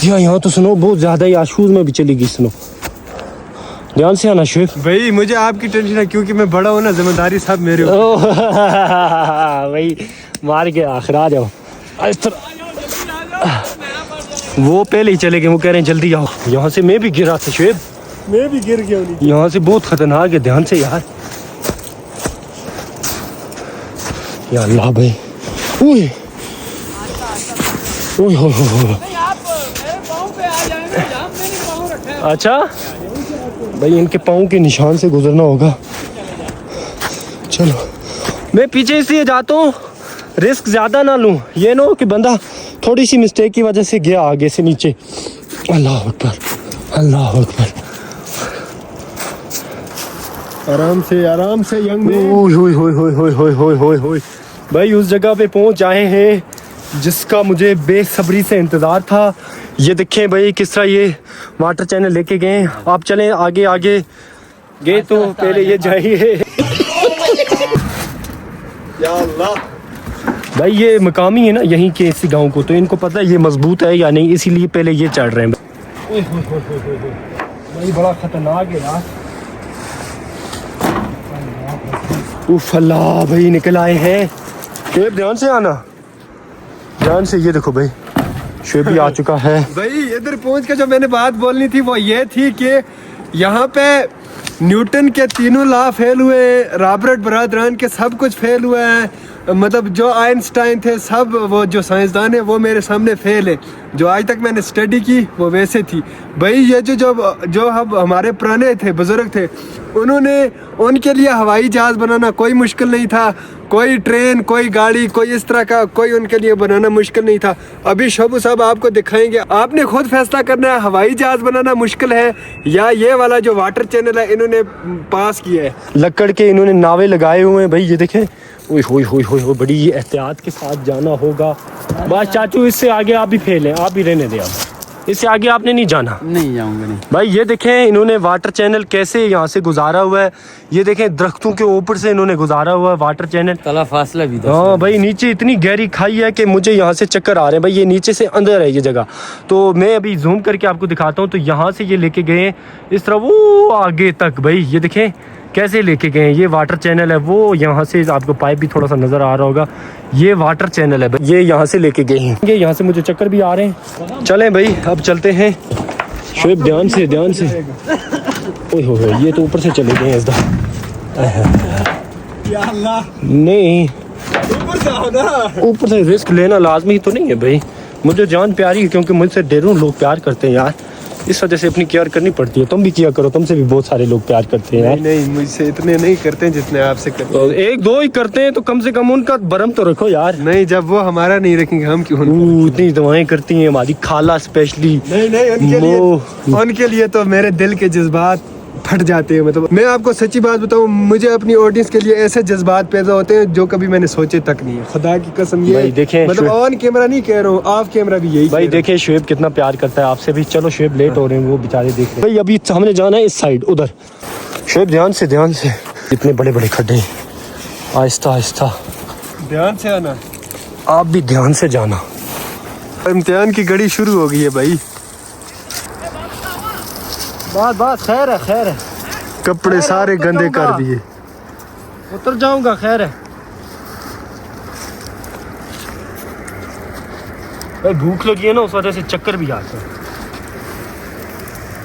यहाँ तो सुनो बहुत ज़्यादा ही आशूज में भी चली गई सुनो। ध्यान से आना शुभ भाई, मुझे आपकी टेंशन है क्योंकि मैं बड़ा हूँ ना, जिम्मेदारी सब मेरे ऊपर। भाई मार के आखिर आ जाओ इस तरह। वो पहले ही चले गए, वो कह रहे हैं जल्दी आओ। यहाँ से मैं भी गिरा था शुभ, मैं भी गिर गया हूँ। यहाँ से बहुत खतरनाक है, ध्यान से यार। या अल्लाह भाई, ओए ओए हो हो। अच्छा भाई इनके पाँव के निशान से गुजरना होगा। चलो मैं पीछे इसलिए जाता हूँ रिस्क ज़्यादा ना लूँ, ये ना हो कि बंदा थोड़ी सी मिस्टेक की वजह से गया आगे से नीचे। अल्लाह अकबर, अल्लाह अकबर, आराम से यंग मैन। ओए होए होए होए होए होए होए होए होए। भाई उस जगह पे पहुंच आए हैं जिसका मुझे बेसब्री से इंतज़ार था। ये देखें भाई किस तरह ये वाटर चैनल लेके गए। आप चलें आगे आगे गए तो पहले ये जाइए। या अल्लाह, भाई ये मकामी है ना यहीं के इसी गांव को, तो इनको पता है ये मजबूत है या नहीं, इसीलिए पहले ये चढ़ रहे हैं। भाई बड़ा खतरनाक है यार। उफ अल्लाह भाई निकल आए हैं। शुएब ध्यान से आना, ध्यान से। ये देखो भाई शुएब भी आ चुका है। भाई इधर पहुंच के जो मैंने बात बोलनी थी वो ये थी कि यहाँ पे न्यूटन के तीनों लॉ फेल हुए, रॉबर्ट बरादरान के सब कुछ फेल हुआ है, मतलब जो आइंस्टाइन थे सब वो जो साइंसदान है वो मेरे सामने फेल है। जो आज तक मैंने स्टडी की वो वैसे थी। भाई ये जो हम हमारे पुराने थे बुजुर्ग थे उन्होंने, उनके लिए हवाई जहाज़ बनाना कोई मुश्किल नहीं था, कोई ट्रेन कोई गाड़ी कोई इस तरह का कोई उनके लिए बनाना मुश्किल नहीं था। अभी शबू साहब आपको दिखाएंगे, आपने खुद फैसला करना है हवाई जहाज़ बनाना मुश्किल है या ये वाला जो वाटर चैनल है इन्होंने पास किया है। लकड़ के इन्होंने नावे लगाए हुए हैं भाई, ये देखें। ओए होए होए होए, बड़ी एहतियात के साथ जाना होगा। बस चाचू इससे आगे आप भी फेल हैं, आप भी रहने दें, आप इससे आगे आपने नहीं जाना। नहीं जाऊंगा नहीं भाई ये देखें इन्होंने वाटर चैनल कैसे यहाँ से गुजारा हुआ है, ये देखें दरख्तों के ऊपर से इन्होंने गुजारा हुआ है वाटर चैनल। तला फासला भी था। हाँ भाई नीचे इतनी गहरी खाई है कि मुझे यहाँ से चक्कर आ रहे हैं भाई। ये नीचे से अंदर है ये जगह, तो मैं अभी जूम करके आपको दिखाता हूँ। तो यहाँ से ये लेके गए हैं इस तरह वो आगे तक, भाई ये देखें कैसे लेके गए हैं। ये वाटर चैनल है, वो यहाँ से आपको पाइप भी थोड़ा सा नज़र आ रहा होगा, ये वाटर चैनल है भाई, ये यहाँ से लेके गए हैं। ये यहाँ से मुझे चक्कर भी आ रहे हैं। चलें भाई अब चलते हैं। शुएब ध्यान से ध्यान से। ओए हो ये तो ऊपर से चले गए हैं इस नहीं, ऊपर से रिस्क लेना लाजमी तो नहीं है भाई। मुझे जान प्यारी है क्योंकि मुझसे ढेरों लोग प्यार करते हैं यार, इस वजह से अपनी केयर करनी पड़ती है। तुम भी किया करो, तुमसे भी बहुत सारे लोग प्यार करते हैं यार। नहीं मुझसे इतने नहीं करते हैं जितने आपसे करते हैं। तो एक दो ही करते हैं तो कम से कम उनका भरम तो रखो यार। नहीं जब वो हमारा नहीं रखेंगे हम क्यों? इतनी दवाएं करती हैं हमारी खाला स्पेशली। नहीं उनके लिए तो मेरे दिल के जज्बात फट जाते हैं। मतलब मैं आपको सच्ची बात बताऊं, मुझे अपनी ऑडियंस के लिए ऐसे जज्बात पैदा होते हैं जो कभी मैंने सोचे तक नहीं है। खुदा की कसम ये देखें, मतलब ऑन कैमरा नहीं कह रहा हूँ, ऑफ कैमरा भी यही भाई देखें शुएब कितना प्यार करता है आपसे भी। चलो शुएब लेट हो रहे हैं, वो बेचारे देख रहे हैं भाई। अभी हमने जाना है इस साइड उधर। शुएब ध्यान से ध्यान से, इतने बड़े बड़े खड्डे, आहिस्ता आहिस्ता ध्यान से आना। आप भी ध्यान से जाना। इम्तिहान की घड़ी शुरू हो गई है भाई। बात खैर है, खैर है। कपड़े सारे गंदे कर दिए। उतर जाऊंगा, खैर है भाई। भूख लगी है ना उस वजह से चक्कर भी आता है।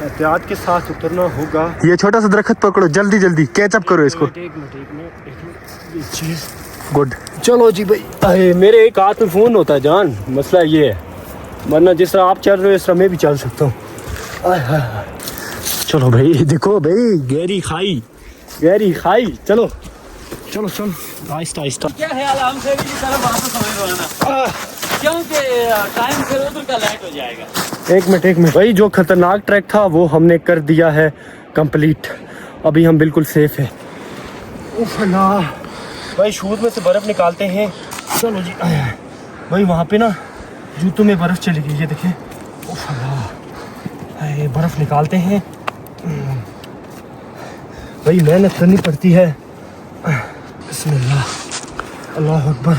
एहतियात के साथ उतरना होगा। ये छोटा सा दरख्त पकड़ो, जल्दी जल्दी कैचअप करो इसको। एक मिनट गुड। चलो जी भाई। अरे मेरे एक हाथ में फ़ोन होता है जान, मसला ये है, वरना जिस तरह आप चल रहे हो इस तरह मैं भी चल सकता हूँ। चलो भाई देखो भाई, गहरी खाई। चलो चलो चलो आहिस्ता आहिस्ता। क्या ख्याल हमसे भी इस तरफ वापस समझवाना, क्योंकि टाइम से उधर का लेट हो जाएगा। एक मिनट भाई, जो खतरनाक ट्रैक था वो हमने कर दिया है कंप्लीट। अभी हम बिल्कुल सेफ है। उफ अल्लाह भाई, शूज में से बर्फ़ निकालते हैं। चलो जी भाई, वहाँ पे ना जूतों में बर्फ़ चली गई, ये देखें। उफ अल्लाह, बर्फ़ निकालते हैं भाई, मेहनत करनी पड़ती है। बिस्मिल्लाह, अल्लाह अकबर।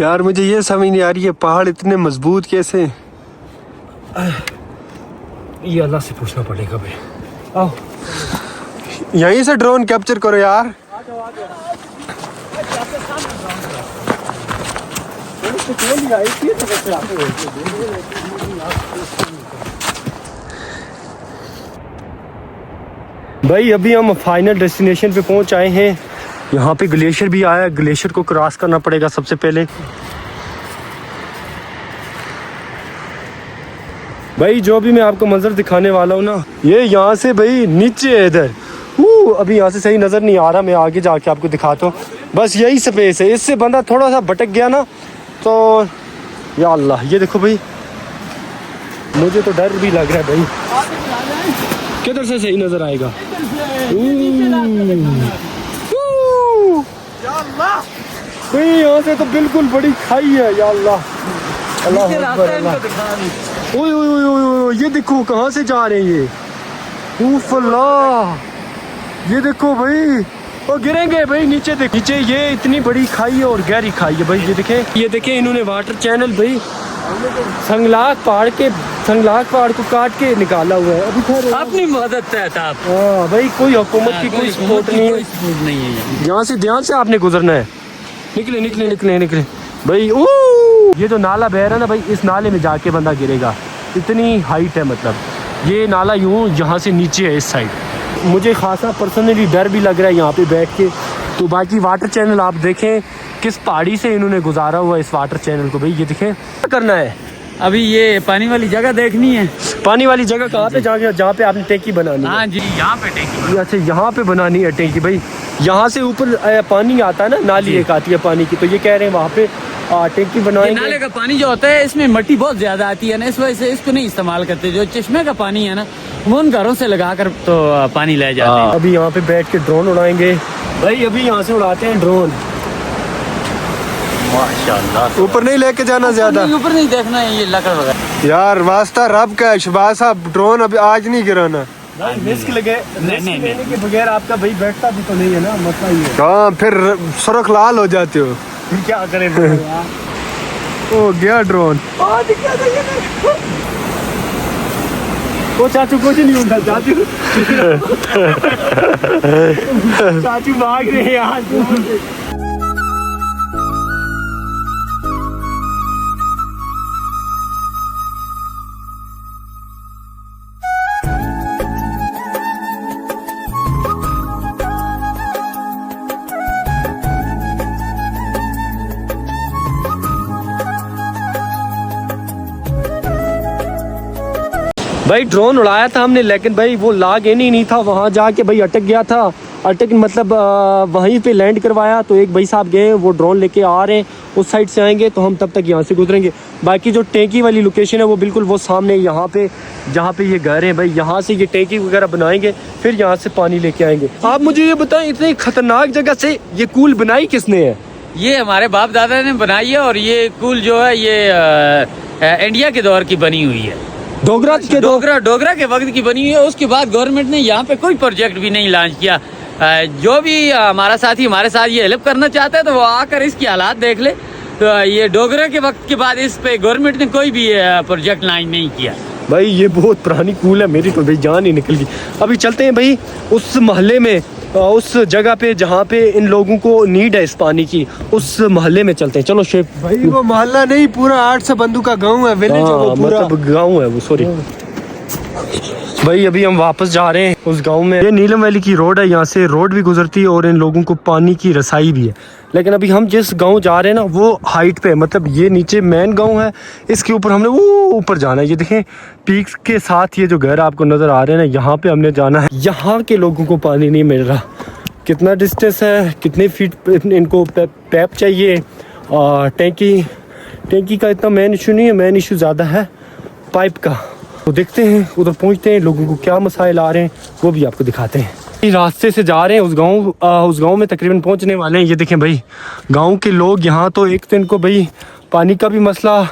यार मुझे ये समझ नहीं आ रही है पहाड़ इतने मजबूत कैसे? ये अल्लाह से पूछना पड़ेगा भाई। आओ यहीं से ड्रोन कैप्चर करो यार। भाई अभी हम फाइनल डेस्टिनेशन पे पहुंच आए हैं। यहाँ पे ग्लेशियर भी आया है, ग्लेशियर को क्रॉस करना पड़ेगा सबसे पहले। भाई जो भी मैं आपको मंजर दिखाने वाला हूँ ना, ये यहाँ से भाई नीचे है इधर। अभी यहाँ से सही नज़र नहीं आ रहा, मैं आगे जाके आपको दिखाता हूँ। बस यही स्पेस है, इससे बंदा थोड़ा सा भटक गया ना तो या अल्लाह। ये देखो भाई, मुझे तो डर भी लग रहा है भाई, किधर से सही नज़र आएगा। भाई यहाँ से तो बिल्कुल बड़ी खाई है, या अल्लाह। ओए ओए ओए ओए, ये देखो कहाँ से जा रहे हैं ये। उफ अल्लाह, ये देखो भाई, वो गिरेंगे भाई नीचे। देख नीचे, ये इतनी बड़ी खाई है और गहरी खाई है भाई। ये देखें इन्होंने वाटर चैनल भाई संगलाक पहाड़ को काट के निकाला हुआ है। अभी खैर अपनी मदद तहत आप। हाँ भाई, कोई हुकूमत की कोई सपोर्ट नहीं है। यहाँ से ध्यान से आपने गुजरना है। निकले भाई। ओ ये जो नाला बह रहा है ना भाई, इस नाले में जाके बंदा गिरेगा, इतनी हाइट है। मतलब ये नाला यूँ यहाँ से नीचे है इस साइड। मुझे खासा पर्सनली डर भी लग रहा है यहाँ पे बैठ के। तो बाकी वाटर चैनल आप देखें किस पहाड़ी से इन्होंने गुजारा हुआ इस वाटर चैनल को भाई। ये देखें क्या करना है अभी, ये पानी वाली जगह देखनी है। पानी वाली जगह कहाँ पे, जहाँ पे आपने टैंकी बनानी है? हाँ जी, यहाँ पे टैंकी। अच्छा, यहाँ पे बनानी है टैंकी भाई। यहाँ से ऊपर पानी आता है ना, नाली एक आती है पानी की, तो ये कह रहे हैं वहाँ पे टैंकी बनाएंगे। नाले का पानी जो होता है इसमें मिट्टी बहुत ज्यादा आती है ना, इस वजह से इसको नहीं इस्तेमाल करते। जो चश्मे का पानी है ना, वो उन घरों से लगाकर तो पानी ले जाते हैं। अभी यहाँ पे बैठ के ड्रोन उड़ाएंगे भाई। अभी यहाँ से उड़ाते हैं ड्रोन। माशाल्लाह। ऊपर नहीं लेके जाना ज्यादा, ऊपर नहीं देखना है ये लकड़ वगैरह। यार वास्ता रब का है शहबाज साहब, ड्रोन अभी आज नहीं गिराना। रिस्क लेने के बगैर आपका भाई बैठता भी तो नहीं है ना, मसला ये है। हाँ, फिर सुर्ख लाल हो जाते हो। फिर क्या करें? ओ गया ड्रोन। वो चाचू कुछ नहीं होता। चाचू भाग रहे हैं यहाँ से। भाई ड्रोन उड़ाया था हमने, लेकिन भाई वो लाग नहीं था, वहाँ जाके भाई अटक गया था। मतलब वहीं पे लैंड करवाया। तो एक भाई साहब गए, वो ड्रोन लेके आ रहे हैं, उस साइड से आएंगे तो हम तब तक यहाँ से गुजरेंगे। बाकी जो टैंकी वाली लोकेशन है वो बिल्कुल वो सामने यहाँ पे, जहाँ पे ये घर है भाई, यहाँ से ये टैंकी वगैरह बनाएंगे, फिर यहाँ से पानी लेके आएंगे। आप मुझे ये बताएं, इतनी खतरनाक जगह से ये कूल बनाई किसने है? ये हमारे बाप दादा ने बनाई है, और ये कूल जो है ये इंडिया के दौर की बनी हुई है। डोगरा के वक्त की बनी हुई है। उसके बाद गवर्नमेंट ने यहाँ पे कोई प्रोजेक्ट भी नहीं लॉन्च किया। जो भी हमारा साथी हमारे साथ ये हेल्प करना चाहता है तो वो आकर इसकी हालात देख ले। तो ये डोगरा के वक्त के बाद इस पे गवर्नमेंट ने कोई भी प्रोजेक्ट लॉन्च नहीं किया। भाई ये बहुत पुरानी कूल है, मेरी तो भाई जान ही निकल गई। अभी चलते हैं भाई उस मोहल्ले में, उस जगह पे जहाँ पे इन लोगों को नीड है इस पानी की, उस मोहल्ले में चलते हैं। चलो शेफ भाई वो मोहल्ला नहीं, पूरा 800 बंदू का गांव है, विलेज है वो पूरा। मतलब गांव है वो, सॉरी भाई। अभी हम वापस जा रहे हैं उस गांव में। ये नीलम वैली की रोड है, यहाँ से रोड भी गुजरती है और इन लोगों को पानी की रसाई भी है। लेकिन अभी हम जिस गांव जा रहे हैं ना वो हाइट पे है, मतलब ये नीचे मेन गांव है, इसके ऊपर हमने वो ऊपर जाना है। ये देखें पीक्स के साथ ये जो घर आपको नज़र आ रहे हैं ना, यहाँ पे हमने जाना है। यहाँ के लोगों को पानी नहीं मिल रहा। कितना डिस्टेंस है, कितने फीट इनको पैप चाहिए। और टैंकी का इतना मेन इशू नहीं है, मेन इशू ज़्यादा है पाइप का। तो देखते हैं, उधर पहुँचते हैं, लोगों को क्या मसाइल आ रहे हैं वो भी आपको दिखाते हैं। रास्ते से जा रहे हैं उस गांव में तकरीबन पहुंचने वाले हैं। ये देखें भाई गांव के लोग यहाँ, तो एक तो इनको भाई पानी का भी मसला,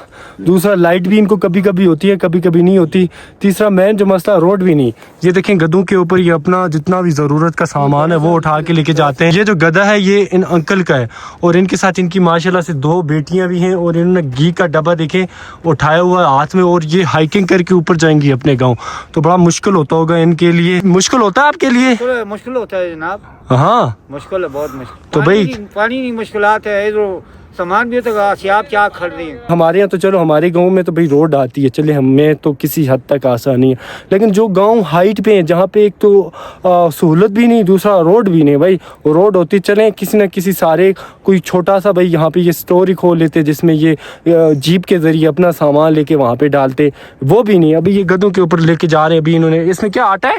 दूसरा लाइट भी इनको कभी कभी होती है, कभी कभी नहीं होती, तीसरा मेन जो मसला रोड भी नहीं। ये देखें गधों के ऊपर ये अपना जितना भी ज़रूरत का सामान है वो उठा के लेके जाते हैं। ये जो गधा है ये इन अंकल का है, और इनके साथ इनकी माशाल्लाह से 2 बेटियां भी हैं, और इन्होंने घी का डब्बा देखें उठाया हुआ है हाथ में, और ये हाइकिंग करके ऊपर जाएंगी अपने गाँव। तो बड़ा मुश्किल होता होगा इनके लिए। मुश्किल होता है आपके लिए? मुश्किल होता है जनाब, हाँ मुश्किल है, बहुत मुश्किल। तो भाई पानी नहीं मुश्किलात है, जो सामान भी तो आप क्या खरीदे हैं। हमारे यहाँ तो चलो हमारे गांव में तो भाई रोड आती है, चले हमें तो किसी हद तक आसानी है। लेकिन जो गांव हाइट पे है, जहाँ पे एक तो सहूलत भी नहीं, दूसरा रोड भी नहीं भाई, रोड होती चले किसी न किसी सारे कोई छोटा सा भाई यहाँ पे ये स्टोर ही खोल लेते जिसमें ये जीप के ज़रिए अपना सामान लेके वहाँ पे डालते, वो भी नहीं। अभी ये गधों के ऊपर लेके जा रहे हैं। अभी इन्होंने, इसमें क्या आटा है?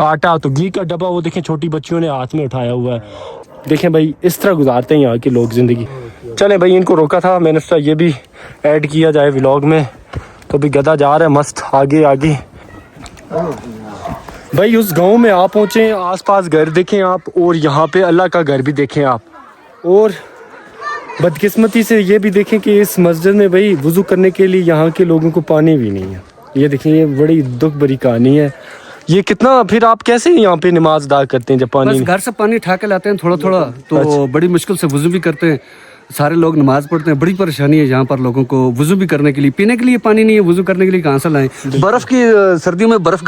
आटा। तो घी का डब्बा वो देखें छोटी बच्चियों ने हाथ में उठाया हुआ है। देखें भाई इस तरह गुजारते हैं यहाँ के लोग ज़िंदगी। चलें भाई, इनको रोका था मैंने, सोचा ये भी ऐड किया जाए व्लॉग में। तो भी गधा जा रहा है मस्त आगे आगे। भाई उस गांव में आप पहुँचे, आसपास घर देखें आप, और यहाँ पे अल्लाह का घर भी देखें आप। और बदकिस्मती से ये भी देखें कि इस मस्जिद में भाई वुज़ू करने के लिए यहाँ के लोगों को पानी भी नहीं है। ये देखें, ये बड़ी दुख भरी कहानी है। ये कितना फिर आप कैसे यहाँ पे नमाज अदा करते हैं जब पानी बस घर से पानी उठा के लाते हैं थोड़ा थोड़ा, तो बड़ी मुश्किल से वुजू भी करते हैं। सारे लोग नमाज पढ़ते हैं, बड़ी परेशानी है यहाँ पर लोगों को वुजू भी करने के लिए, पीने के लिए पानी नहीं है, वुजू करने के लिए कहाँ से लाएं। बर्फ की सर्दियों में बर्फ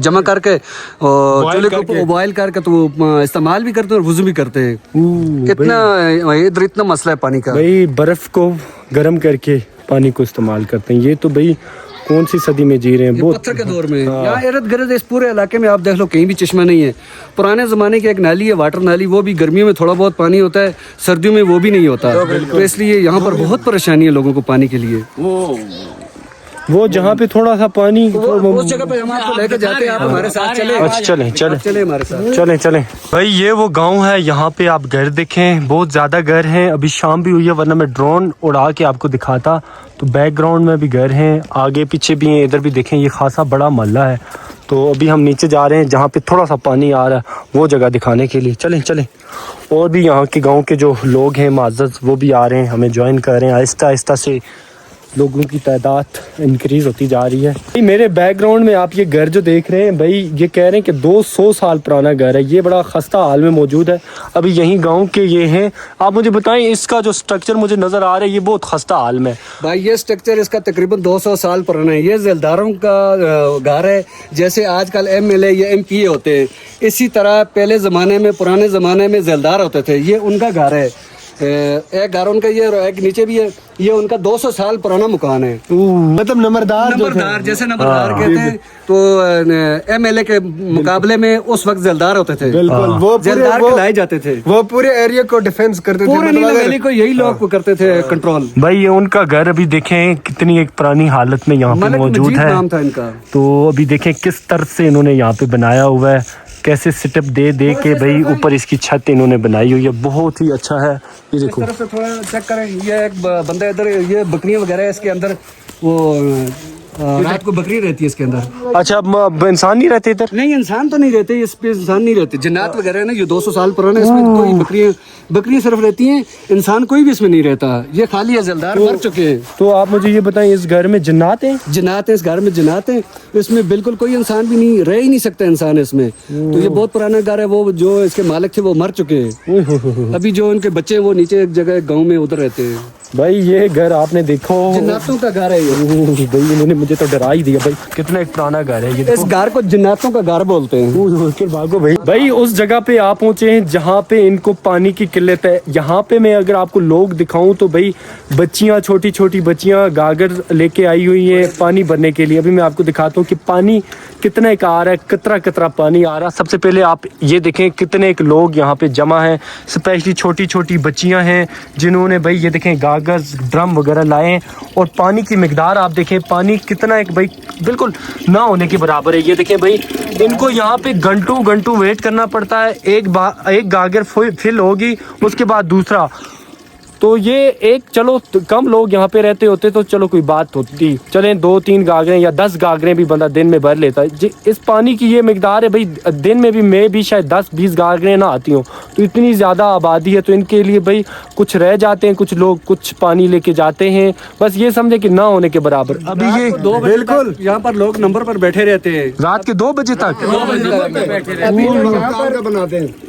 जमा करके और चूल्हे को बॉयल करके तो वो इस्तेमाल भी करते हैं और वुजू भी करते हैं। कितना इधर इतना मसला है पानी का। भाई बर्फ को गर्म करके पानी को इस्तेमाल करते हैं। ये तो भाई कौन सी सदी में जी रहे हैं, बहुत पत्थर के दौर में। यहाँ इर्द गिर्द इस पूरे इलाके में आप देख लो कहीं भी चश्मा नहीं है। पुराने जमाने की एक नाली है, वाटर नाली, वो भी गर्मियों में थोड़ा बहुत पानी होता है, सर्दियों में वो भी नहीं होता। तो इसलिए यहाँ पर बहुत परेशानी है लोगों को पानी के लिए। वो जहाँ पे थोड़ा सा पानी उस जगह पे हम आपको लेके जाते हैं, आप हमारे साथ चले। अच्छा चलें हमारे साथ चलें भाई। ये वो गांव है, यहाँ पे आप घर देखें, बहुत ज़्यादा घर हैं। अभी शाम भी हुई है, वरना मैं ड्रोन उड़ा के आपको दिखाता। तो बैकग्राउंड में भी घर हैं, आगे पीछे भी हैं, इधर भी देखें, ये खासा बड़ा मोहल्ला है। तो अभी हम नीचे जा रहे हैं जहाँ पे थोड़ा सा पानी आ रहा है, वो जगह दिखाने के लिए। चलें और भी यहाँ के गाँव के जो लोग हैं माज़ज़, वो भी आ रहे हैं, हमें ज्वाइन कर रहे हैं। आहिस्ता आहिस्ता से लोगों की तादाद इंक्रीज़ होती जा रही है। भाई मेरे बैकग्राउंड में आप ये घर जो देख रहे हैं, भाई ये कह रहे हैं कि 200 साल पुराना घर है। ये बड़ा खस्ता हाल में मौजूद है। अभी यहीं गांव के ये हैं। आप मुझे बताएं, इसका जो स्ट्रक्चर मुझे नज़र आ रहा है, ये बहुत खस्ता हाल में। भाई ये स्ट्रक्चर इसका तकरीबन 200 साल पुराना है। ये जलदारों का घर है, जैसे आजकल MLA या MP होते हैं, इसी तरह पहले ज़माने में, पुराने ज़माने में जलदार होते थे। ये उनका घर है, एक घर उनका, ये एक नीचे भी है, ये उनका 200 साल पुराना मकान है। मतलब नंबरदार जैसे नंबरदार कहते हैं, तो MLA के मुकाबले में उस वक्त जलदार होते थे। बिल्कुल, वो जलदार कहलाए जाते थे। वो पूरे एरिया को डिफेंस करते थे, पूरे नीला वैली को यही लोग करते थे कंट्रोल। भाई ये उनका घर, अभी देखें कितनी एक पुरानी हालत में यहाँ पे मौजूद है। नाम था इनका। तो अभी देखें किस तरह से इन्होंने यहाँ पे बनाया हुआ है, कैसे सेटअप दे के भाई ऊपर इसकी छत इन्होंने बनाई हुई है। बहुत ही अच्छा है। ये देखो, इस तरफ से थोड़ा चेक करें। ये एक बंदा इधर, ये बकरियां वगैरह है इसके अंदर, वो रात को बकरी रहती है इसके अंदर। अच्छा, अब इंसान नहीं रहते इधर? नहीं, इंसान तो नहीं रहते इस पे, इंसान नहीं रहते। जिन्नात वगैरह है ना, ये 200 साल पुराने, इसमें कोई बकरियां सिर्फ रहती हैं, इंसान कोई भी इसमें नहीं रहता। ये खाली है, जलदार मर चुके हैं। तो आप मुझे ये बताएं, इस घर में जिन्नात हैं? जिन्नात है, इस घर में जिन्नात है। इसमें बिल्कुल कोई इंसान भी नहीं रह ही नहीं सकता इंसान इसमें। तो ये बहुत पुराना घर है। वो जो इसके मालिक थे वो मर चुके हैं। अभी जो उनके बच्चे हैं वो नीचे एक जगह गाँव में उधर रहते हैं। भाई ये घर आपने देखो, जिन्नातों का घर है ये। भाई इन्होंने मुझे तो डरा ही दिया। भाई कितना एक पुराना घर है ये। इस घर को जिन्नातों का घर बोलते हैं। भागो भाई। भाई उस जगह पे आप पहुंचे हैं जहाँ पे इनको पानी की किल्लत है। यहाँ पे मैं अगर आपको लोग दिखाऊं तो भाई बच्चियाँ, छोटी छोटी बच्चियाँ गागर लेके आई हुई हैं पानी भरने के लिए। अभी मैं आपको दिखाता हूँ कि पानी कितना एक आ रहा है, कितना कितना पानी आ रहा है। सबसे पहले आप ये देखें कितने एक लोग यहाँ पे जमा हैं, स्पेशली छोटी छोटी बच्चियाँ हैं जिन्होंने भाई ये देखें गागर, ड्रम वगैरह लाए हैं। और पानी की मिकदार आप देखें, पानी कितना एक भाई बिल्कुल ना होने के बराबर है। ये देखें भाई, इनको यहाँ पे घंटों वेट करना पड़ता है। एक गागर फिल होगी, उसके बाद दूसरा। तो ये एक, चलो कम लोग यहाँ पे रहते होते तो चलो कोई बात होती, चलें 2-3 गागरें या 10 गागरें भी बंदा दिन में भर लेता है। इस पानी की ये मिकदार है भाई, दिन में भी मैं भी शायद 10-20 गागरें ना आती हूँ। तो इतनी ज़्यादा आबादी है, तो इनके लिए भाई कुछ रह जाते हैं, कुछ लोग कुछ पानी लेके जाते हैं। बस ये समझे कि ना होने के बराबर। अभी ये 2 बजे बिल्कुल यहाँ पर लोग नंबर पर बैठे रहते हैं, रात के 2 बजे तक।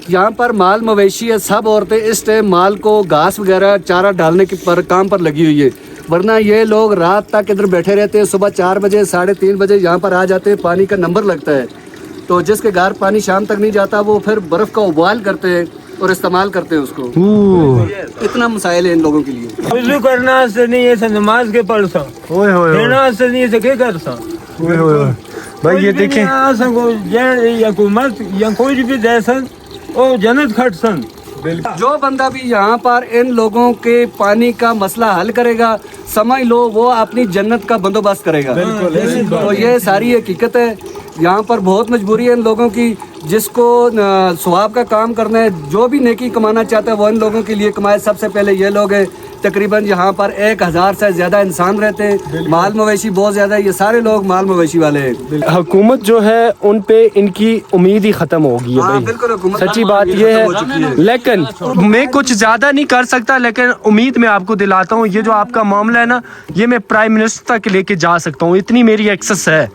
यहाँ पर माल मवेशी है, सब औरतें इस टाइम माल को घास वगैरह चारा डालने के पर काम पर लगी हुई है। वरना ये लोग रात तक इधर बैठे रहते हैं। सुबह 4 बजे 3:30 बजे यहाँ पर आ जाते हैं, पानी का नंबर लगता है। तो जिसके घर पानी शाम तक नहीं जाता वो फिर बर्फ का उबाल करते हैं और इस्तेमाल करते हैं उसको। इतना मसाइल है इन लोगों के लिए। वुज़ू करना से नहीं है, नमाज के पढ़ सा देना से नहीं है, क्या कर सा भाई ये देखें, या हुकूमत या कोई भी देसन ओ जन्नत खट सन। जो बंदा भी यहाँ पर इन लोगों के पानी का मसला हल करेगा, समझ लो वो अपनी जन्नत का बंदोबस्त करेगा। तो ये सारी हकीकत है। यहाँ पर बहुत मजबूरी है इन लोगों की। जिसको सवाब का काम करना है, जो भी नेकी कमाना चाहता है, वो इन लोगों के लिए कमाए। सबसे पहले ये लोग हैं। तकरीबन यहाँ पर 1000 से ज़्यादा इंसान रहते हैं। माल मवेशी बहुत ज़्यादा है। ये सारे लोग माल मवेशी वाले हैं। हुकूमत जो है उन पे इनकी उम्मीद ही ख़त्म हो गई है भाई। बिल्कुल, सच्ची बात ये है। लेकिन मैं कुछ ज़्यादा नहीं कर सकता, लेकिन उम्मीद मैं आपको दिलाता हूँ, ये जो आपका मामला है ना, ये मैं प्राइम मिनिस्टर तक लेके जा सकता हूँ। इतनी मेरी एक्सेस है।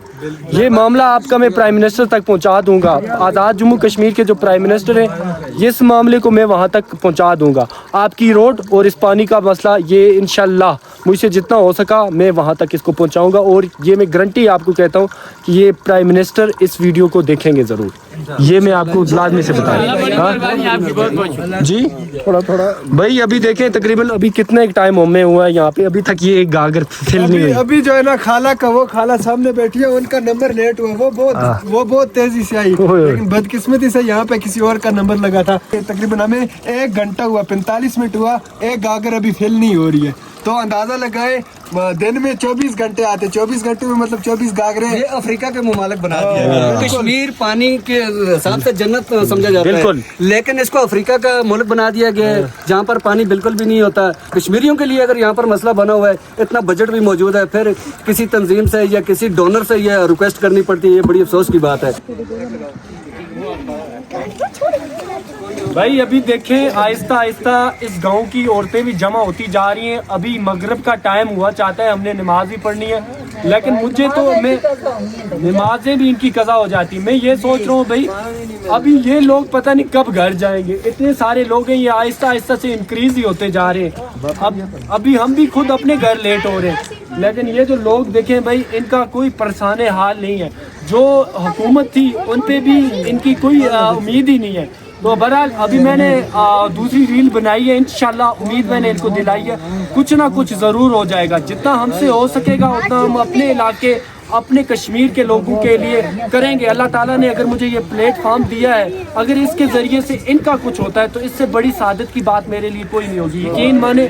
ये मामला आपका मैं प्राइम मिनिस्टर तक पहुंचा दूंगा। आज़ाद जम्मू कश्मीर के जो प्राइम मिनिस्टर हैं, इस मामले को मैं वहां तक पहुंचा दूंगा। आपकी रोड और इस पानी का मसला, ये इंशाल्लाह मुझसे जितना हो सका मैं वहां तक इसको पहुंचाऊंगा। और ये मैं गारंटी आपको कहता हूँ कि ये प्राइम मिनिस्टर इस वीडियो को देखेंगे ज़रूर। ये मैं आपको लाजमी से बताऊँ जी। थोड़ा भाई अभी देखें तकरीबन अभी कितना एक टाइम हमें हुआ है यहाँ पे, अभी तक ये एक गागर फिल नहीं हुई। अभी जो है ना खाला का वो खाला सामने बैठी है, उनका नंबर लेट हुआ, वो बहुत तेजी से आई, लेकिन बदकिस्मती से यहाँ पे किसी और का नंबर लगा था। तकरीबन हमें 1 घंटा हुआ, 45 मिनट हुआ, एक गागर अभी फिल नहीं हो रही है। तो अंदाजा लगाए दिन में 24 घंटे आते, 24 घंटे में मतलब 24 गागरे। ये अफ्रीका के मुमालिक बना दिया। कश्मीर पानी के हिसाब से जन्नत समझा जाता है, लेकिन इसको अफ्रीका का मुल्क बना दिया गया है जहाँ पर पानी बिल्कुल भी नहीं होता। कश्मीरियों के लिए अगर यहाँ पर मसला बना हुआ है, इतना बजट भी मौजूद है, फिर किसी तंजीम से या किसी डोनर से ये रिक्वेस्ट करनी पड़ती है, ये बड़ी अफसोस की बात है। भाई अभी देखें आहिस्ता आहिस्ता इस गांव की औरतें भी जमा होती जा रही हैं। अभी मगरिब का टाइम हुआ चाहता है, हमने नमाज भी पढ़नी है, लेकिन मुझे तो मैं नमाजें भी इनकी कज़ा हो जाती। मैं ये सोच रहा हूँ भाई अभी ये लोग पता नहीं कब घर जाएंगे। इतने सारे लोग हैं, ये आहिस्ता आहिस्ता से इंक्रीज ही होते जा रहे हैं। अब अभी हम भी खुद अपने घर लेट हो रहे हैं, लेकिन ये जो लोग देखें भाई इनका कोई परेशान हाल नहीं है। जो हुकूमत थी उन पे भी इनकी कोई उम्मीद ही नहीं है। तो बहरहाल अभी मैंने दूसरी रील बनाई है, इंशाल्लाह उम्मीद मैंने इनको दिलाई है कुछ ना कुछ ज़रूर हो जाएगा। जितना हमसे हो सकेगा उतना हम अपने इलाके, अपने कश्मीर के लोगों के लिए करेंगे। अल्लाह ताला ने अगर मुझे ये प्लेटफॉर्म दिया है, अगर इसके ज़रिए से इनका कुछ होता है तो इससे बड़ी सादत की बात मेरे लिए कोई नहीं होगी। यकीन माने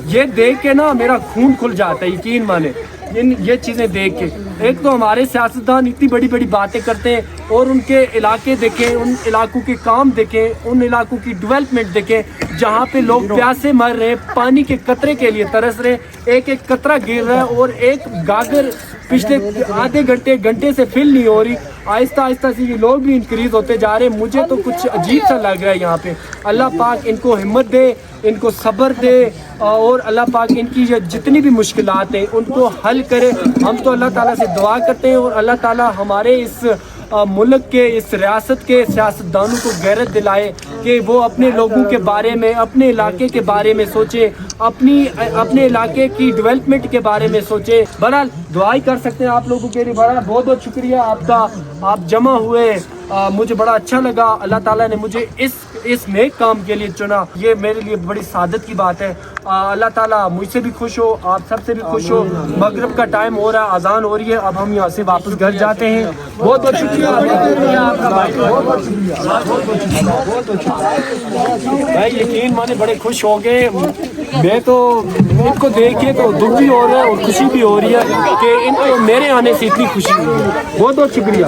ये देख के ना मेरा खून खुल जाता है, यकीन माने ये चीज़ें देख के। एक तो हमारे सियासतदान इतनी बड़ी बड़ी बातें करते हैं और उनके इलाके देखें, उन इलाकों के काम देखें, उन इलाकों की डेवलपमेंट देखें जहाँ पे लोग प्यासे मर रहे हैं, पानी के कतरे के लिए तरस रहे हैं। एक एक कतरा गिर रहा है और एक गागर पिछले आधे घंटे से फिल नहीं हो रही। आहिस्ता आहिस्ता से ये लोग भी इंक्रीज होते जा रहे हैं। मुझे तो कुछ अजीब सा लग रहा है यहाँ पे। अल्लाह पाक इनको हिम्मत दे, इनको सब्र दे और अल्लाह पाक इनकी जितनी भी मुश्किलात हैं उनको हल करे। हम तो अल्लाह ताला से दुआ करते हैं और अल्लाह ताला हमारे इस मुल्क के, इस रियासत के सियासतदानों को गैरत दिलाए कि वो अपने लोगों के बारे में, अपने इलाके के बारे में सोचे, अपने इलाके की डेवलपमेंट के बारे में सोचे। बहरहाल दुआ ही कर सकते हैं आप लोगों के लिए। बहरहाल बहुत बहुत शुक्रिया आपका, आप जमा हुए, मुझे बड़ा अच्छा लगा। अल्लाह ताला ने मुझे इस नेक काम के लिए चुना, ये मेरे लिए बड़ी सादत की बात है। अल्लाह ताला मुझसे भी खुश हो, आप सबसे भी खुश हो। मगरिब का टाइम हो रहा है, अजान हो रही है, अब हम यहाँ से वापस घर जाते हैं। बहुत बहुत शुक्रिया आपका भाई, बहुत बहुत शुक्रिया भाई। यकीन माने बड़े खुश हो गए। मैं तो इनको देख के तो दुख भी हो रहा है और खुशी भी हो रही है कि इनको मेरे आने से इतनी खुशी हुई। बहुत बहुत शुक्रिया।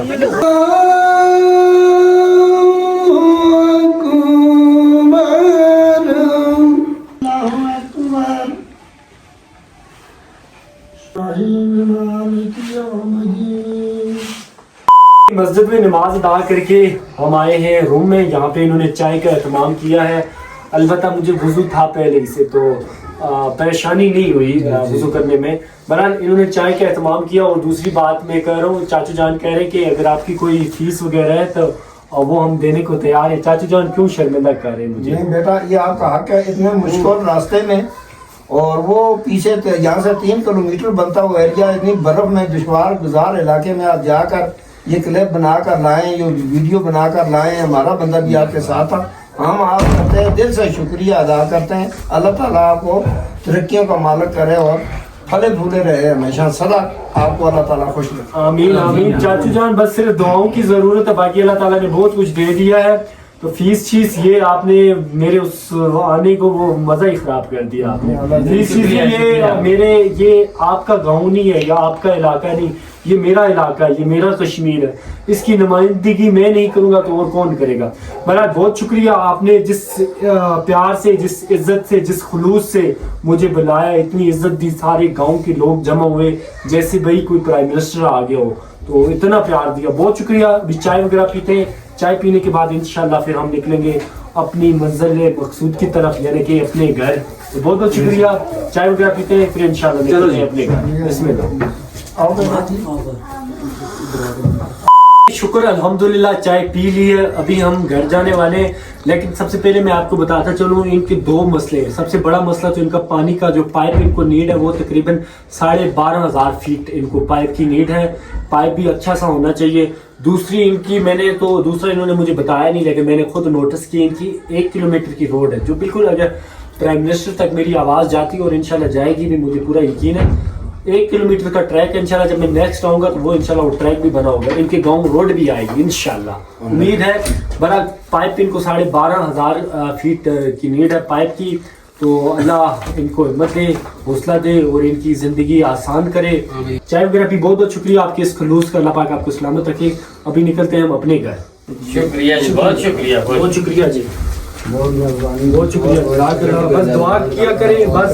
मस्जिद में नमाज अदा करके हम आए हैं रूम में। यहाँ पे इन्होंने चाय का एहतमाम किया है। अलबत्ता मुझे वुज़ू था पहले से, तो परेशानी नहीं हुई वुज़ू करने में। बहरहाल इन्होंने चाय का एहतमाम किया। और दूसरी बात मैं कह रहा हूँ, चाचू जान कह रहे हैं कि अगर आपकी कोई फीस वगैरह है तो वो हम देने को तैयार है। चाचू जान क्यों शर्मिंदा कर रहे हैं मुझे? नहीं बेटा, ये आपका हक है। इतने मुश्किल रास्ते में, और वो पीछे यहाँ से 3 किलोमीटर बनता हुआ एरिया, इतनी बर्फ में दुश्वार गुजार इलाके में आप जाकर ये क्लिप बनाकर लाएं, ये वीडियो बनाकर लाएं। हमारा बंदा भी आपके साथ था। हम आप करते हैं, दिल से शुक्रिया अदा करते हैं। अल्लाह ताला आपको तरक्कियों का मालिक करे और फले फूले रहे हमेशा सदा। आपको अल्लाह ताला खुश रखे। आमीन आमीन। चाचू जान बस सिर्फ दुआओं की ज़रूरत है, बाकी अल्लाह ताला ने बहुत कुछ दे दिया है। तो फीस ये आपने मेरे उस आने को वो मज़ा ही ख़राब कर दिया आपने। फीस ये आपका गाँव नहीं है या आपका इलाका नहीं, ये मेरा इलाका है, ये मेरा कश्मीर है। इसकी नुमाइंदगी मैं नहीं करूँगा तो और कौन करेगा। बहरहाल बहुत शुक्रिया, आपने जिस प्यार से, जिस इज्जत से, जिस खुलूस से मुझे बुलाया, इतनी इज्जत दी। सारे गांव के लोग जमा हुए जैसे भाई कोई प्राइम मिनिस्टर आ गया हो, तो इतना प्यार दिया। बहुत शुक्रिया। अभी चाय वगैरह पीते हैं, चाय पीने के बाद इंशाल्लाह फिर हम निकलेंगे अपनी मंजिल मकसूद की तरफ, यानी कि अपने घर। तो बहुत बहुत शुक्रिया। चाय वगैरह पीते हैं, फिर इंशाल्लाह निकलेंगे अपने घर। बिस्मिल्लाह। शुक्र अल्हम्दुलिल्लाह चाय पी ली है, अभी हम घर जाने वाले हैं। लेकिन सबसे पहले मैं आपको बताता चलूँ इनके दो मसले हैं। सबसे बड़ा मसला तो इनका पानी का जो पाइप इनको नीड है वो तकरीबन 12,500 फीट इनको पाइप की नीड है। पाइप भी अच्छा सा होना चाहिए। दूसरी इनकी मैंने तो दूसरा इन्होंने मुझे बताया नहीं, लेकिन मैंने खुद नोटिस की इनकी 1 किलोमीटर की रोड है जो बिल्कुल अगर प्राइम मिनिस्टर तक मेरी आवाज़ जाती और इंशाल्लाह जाएगी भी, मुझे पूरा यकीन है 1 किलोमीटर का ट्रैक है। इंशाल्लाह जब मैं नेक्स्ट आऊँगा तो वो इंशाल्लाह वो ट्रैक भी बना होगा। इनके गांव रोड भी आएगी इंशाल्लाह, उम्मीद है। बड़ा पाइप इनको 12,500 फीट की नीड है पाइप की। तो अल्लाह इनको हिम्मत दे, हौसला दे और इनकी ज़िंदगी आसान करे। चाय वगैरह भी बहुत बहुत शुक्रिया आपके इस खलूस का, अल्लाह पाक आपको सलामत रखे। अभी निकलते हैं हम अपने घर। शुक्रिया जी, बहुत शुक्रिया, बहुत शुक्रिया जी, बहुत शुक्रिया। बस दुआ किया करें बस,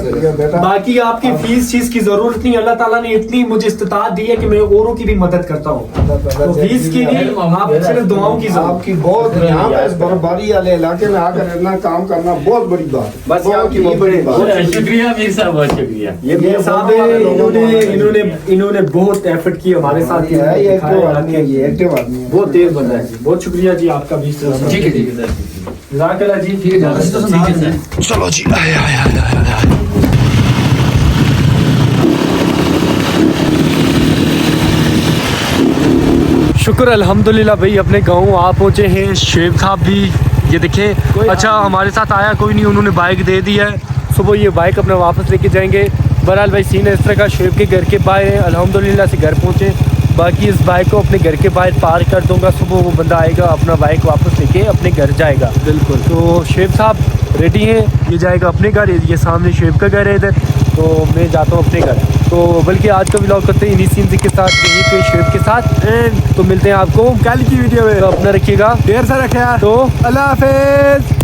बाकी आपकी फीस चीज की जरूरत नहीं। अल्लाह ताला ने इतनी मुझे इस्तिताअत दी है कि मैं औरों की भी मदद करता हूँ, तो फीस की नहीं, आप सिर्फ दुआओं की जरूरत। आपकी बहुत यहाँ पे इस बर्फबारी वाले इलाके में आकर इतना काम करना बहुत बड़ी बात, बस आपकी बड़ी बात। शुक्रिया मीर साहब, बहुत शुक्रिया। ये साहब इन्होंने बहुत एफर्ट की हमारे साथ। ये एक्टिव आदमी है, ये एक्टिव आदमी है, बहुत तेज बंदा है जी। बहुत शुक्रिया जी आपका भी। ठीक है, ठीक है सर, जज़ाकल्लाह जी। ठीक है सर, चलो जी, आए आए आए आए आए। शुक्र अल्हम्दुलिल्लाह भाई अपने गांव आ पहुंचे हैं। शेब साहब भी ये देखें, अच्छा हमारे साथ आया कोई नहीं, उन्होंने बाइक दे दी है। सुबह ये बाइक अपना वापस लेके जाएंगे। बहरहाल भाई सीन इस तरह का, शेब के घर के बाहर हैं, अल्हम्दुलिल्लाह से घर पहुंचे। बाकी इस बाइक को अपने घर के बाहर पार्क कर दूंगा, सुबह वो बंदा आएगा अपना बाइक वापस लेके अपने घर जाएगा। बिल्कुल, तो शेब साहब रेडी हैं, ये जाएगा अपने घर। ये सामने शेब का घर है इधर, तो मैं जाता हूँ अपने घर। तो बल्कि आज का व्लॉग करते हैं इन्हीं सीन के साथ, यहीं पे शेब के साथ। एंड तो मिलते हैं आपको कल की वीडियो में। तो अपना रखिएगा, ढेर सारा ख्याल। तो अल्लाह हाफिज़।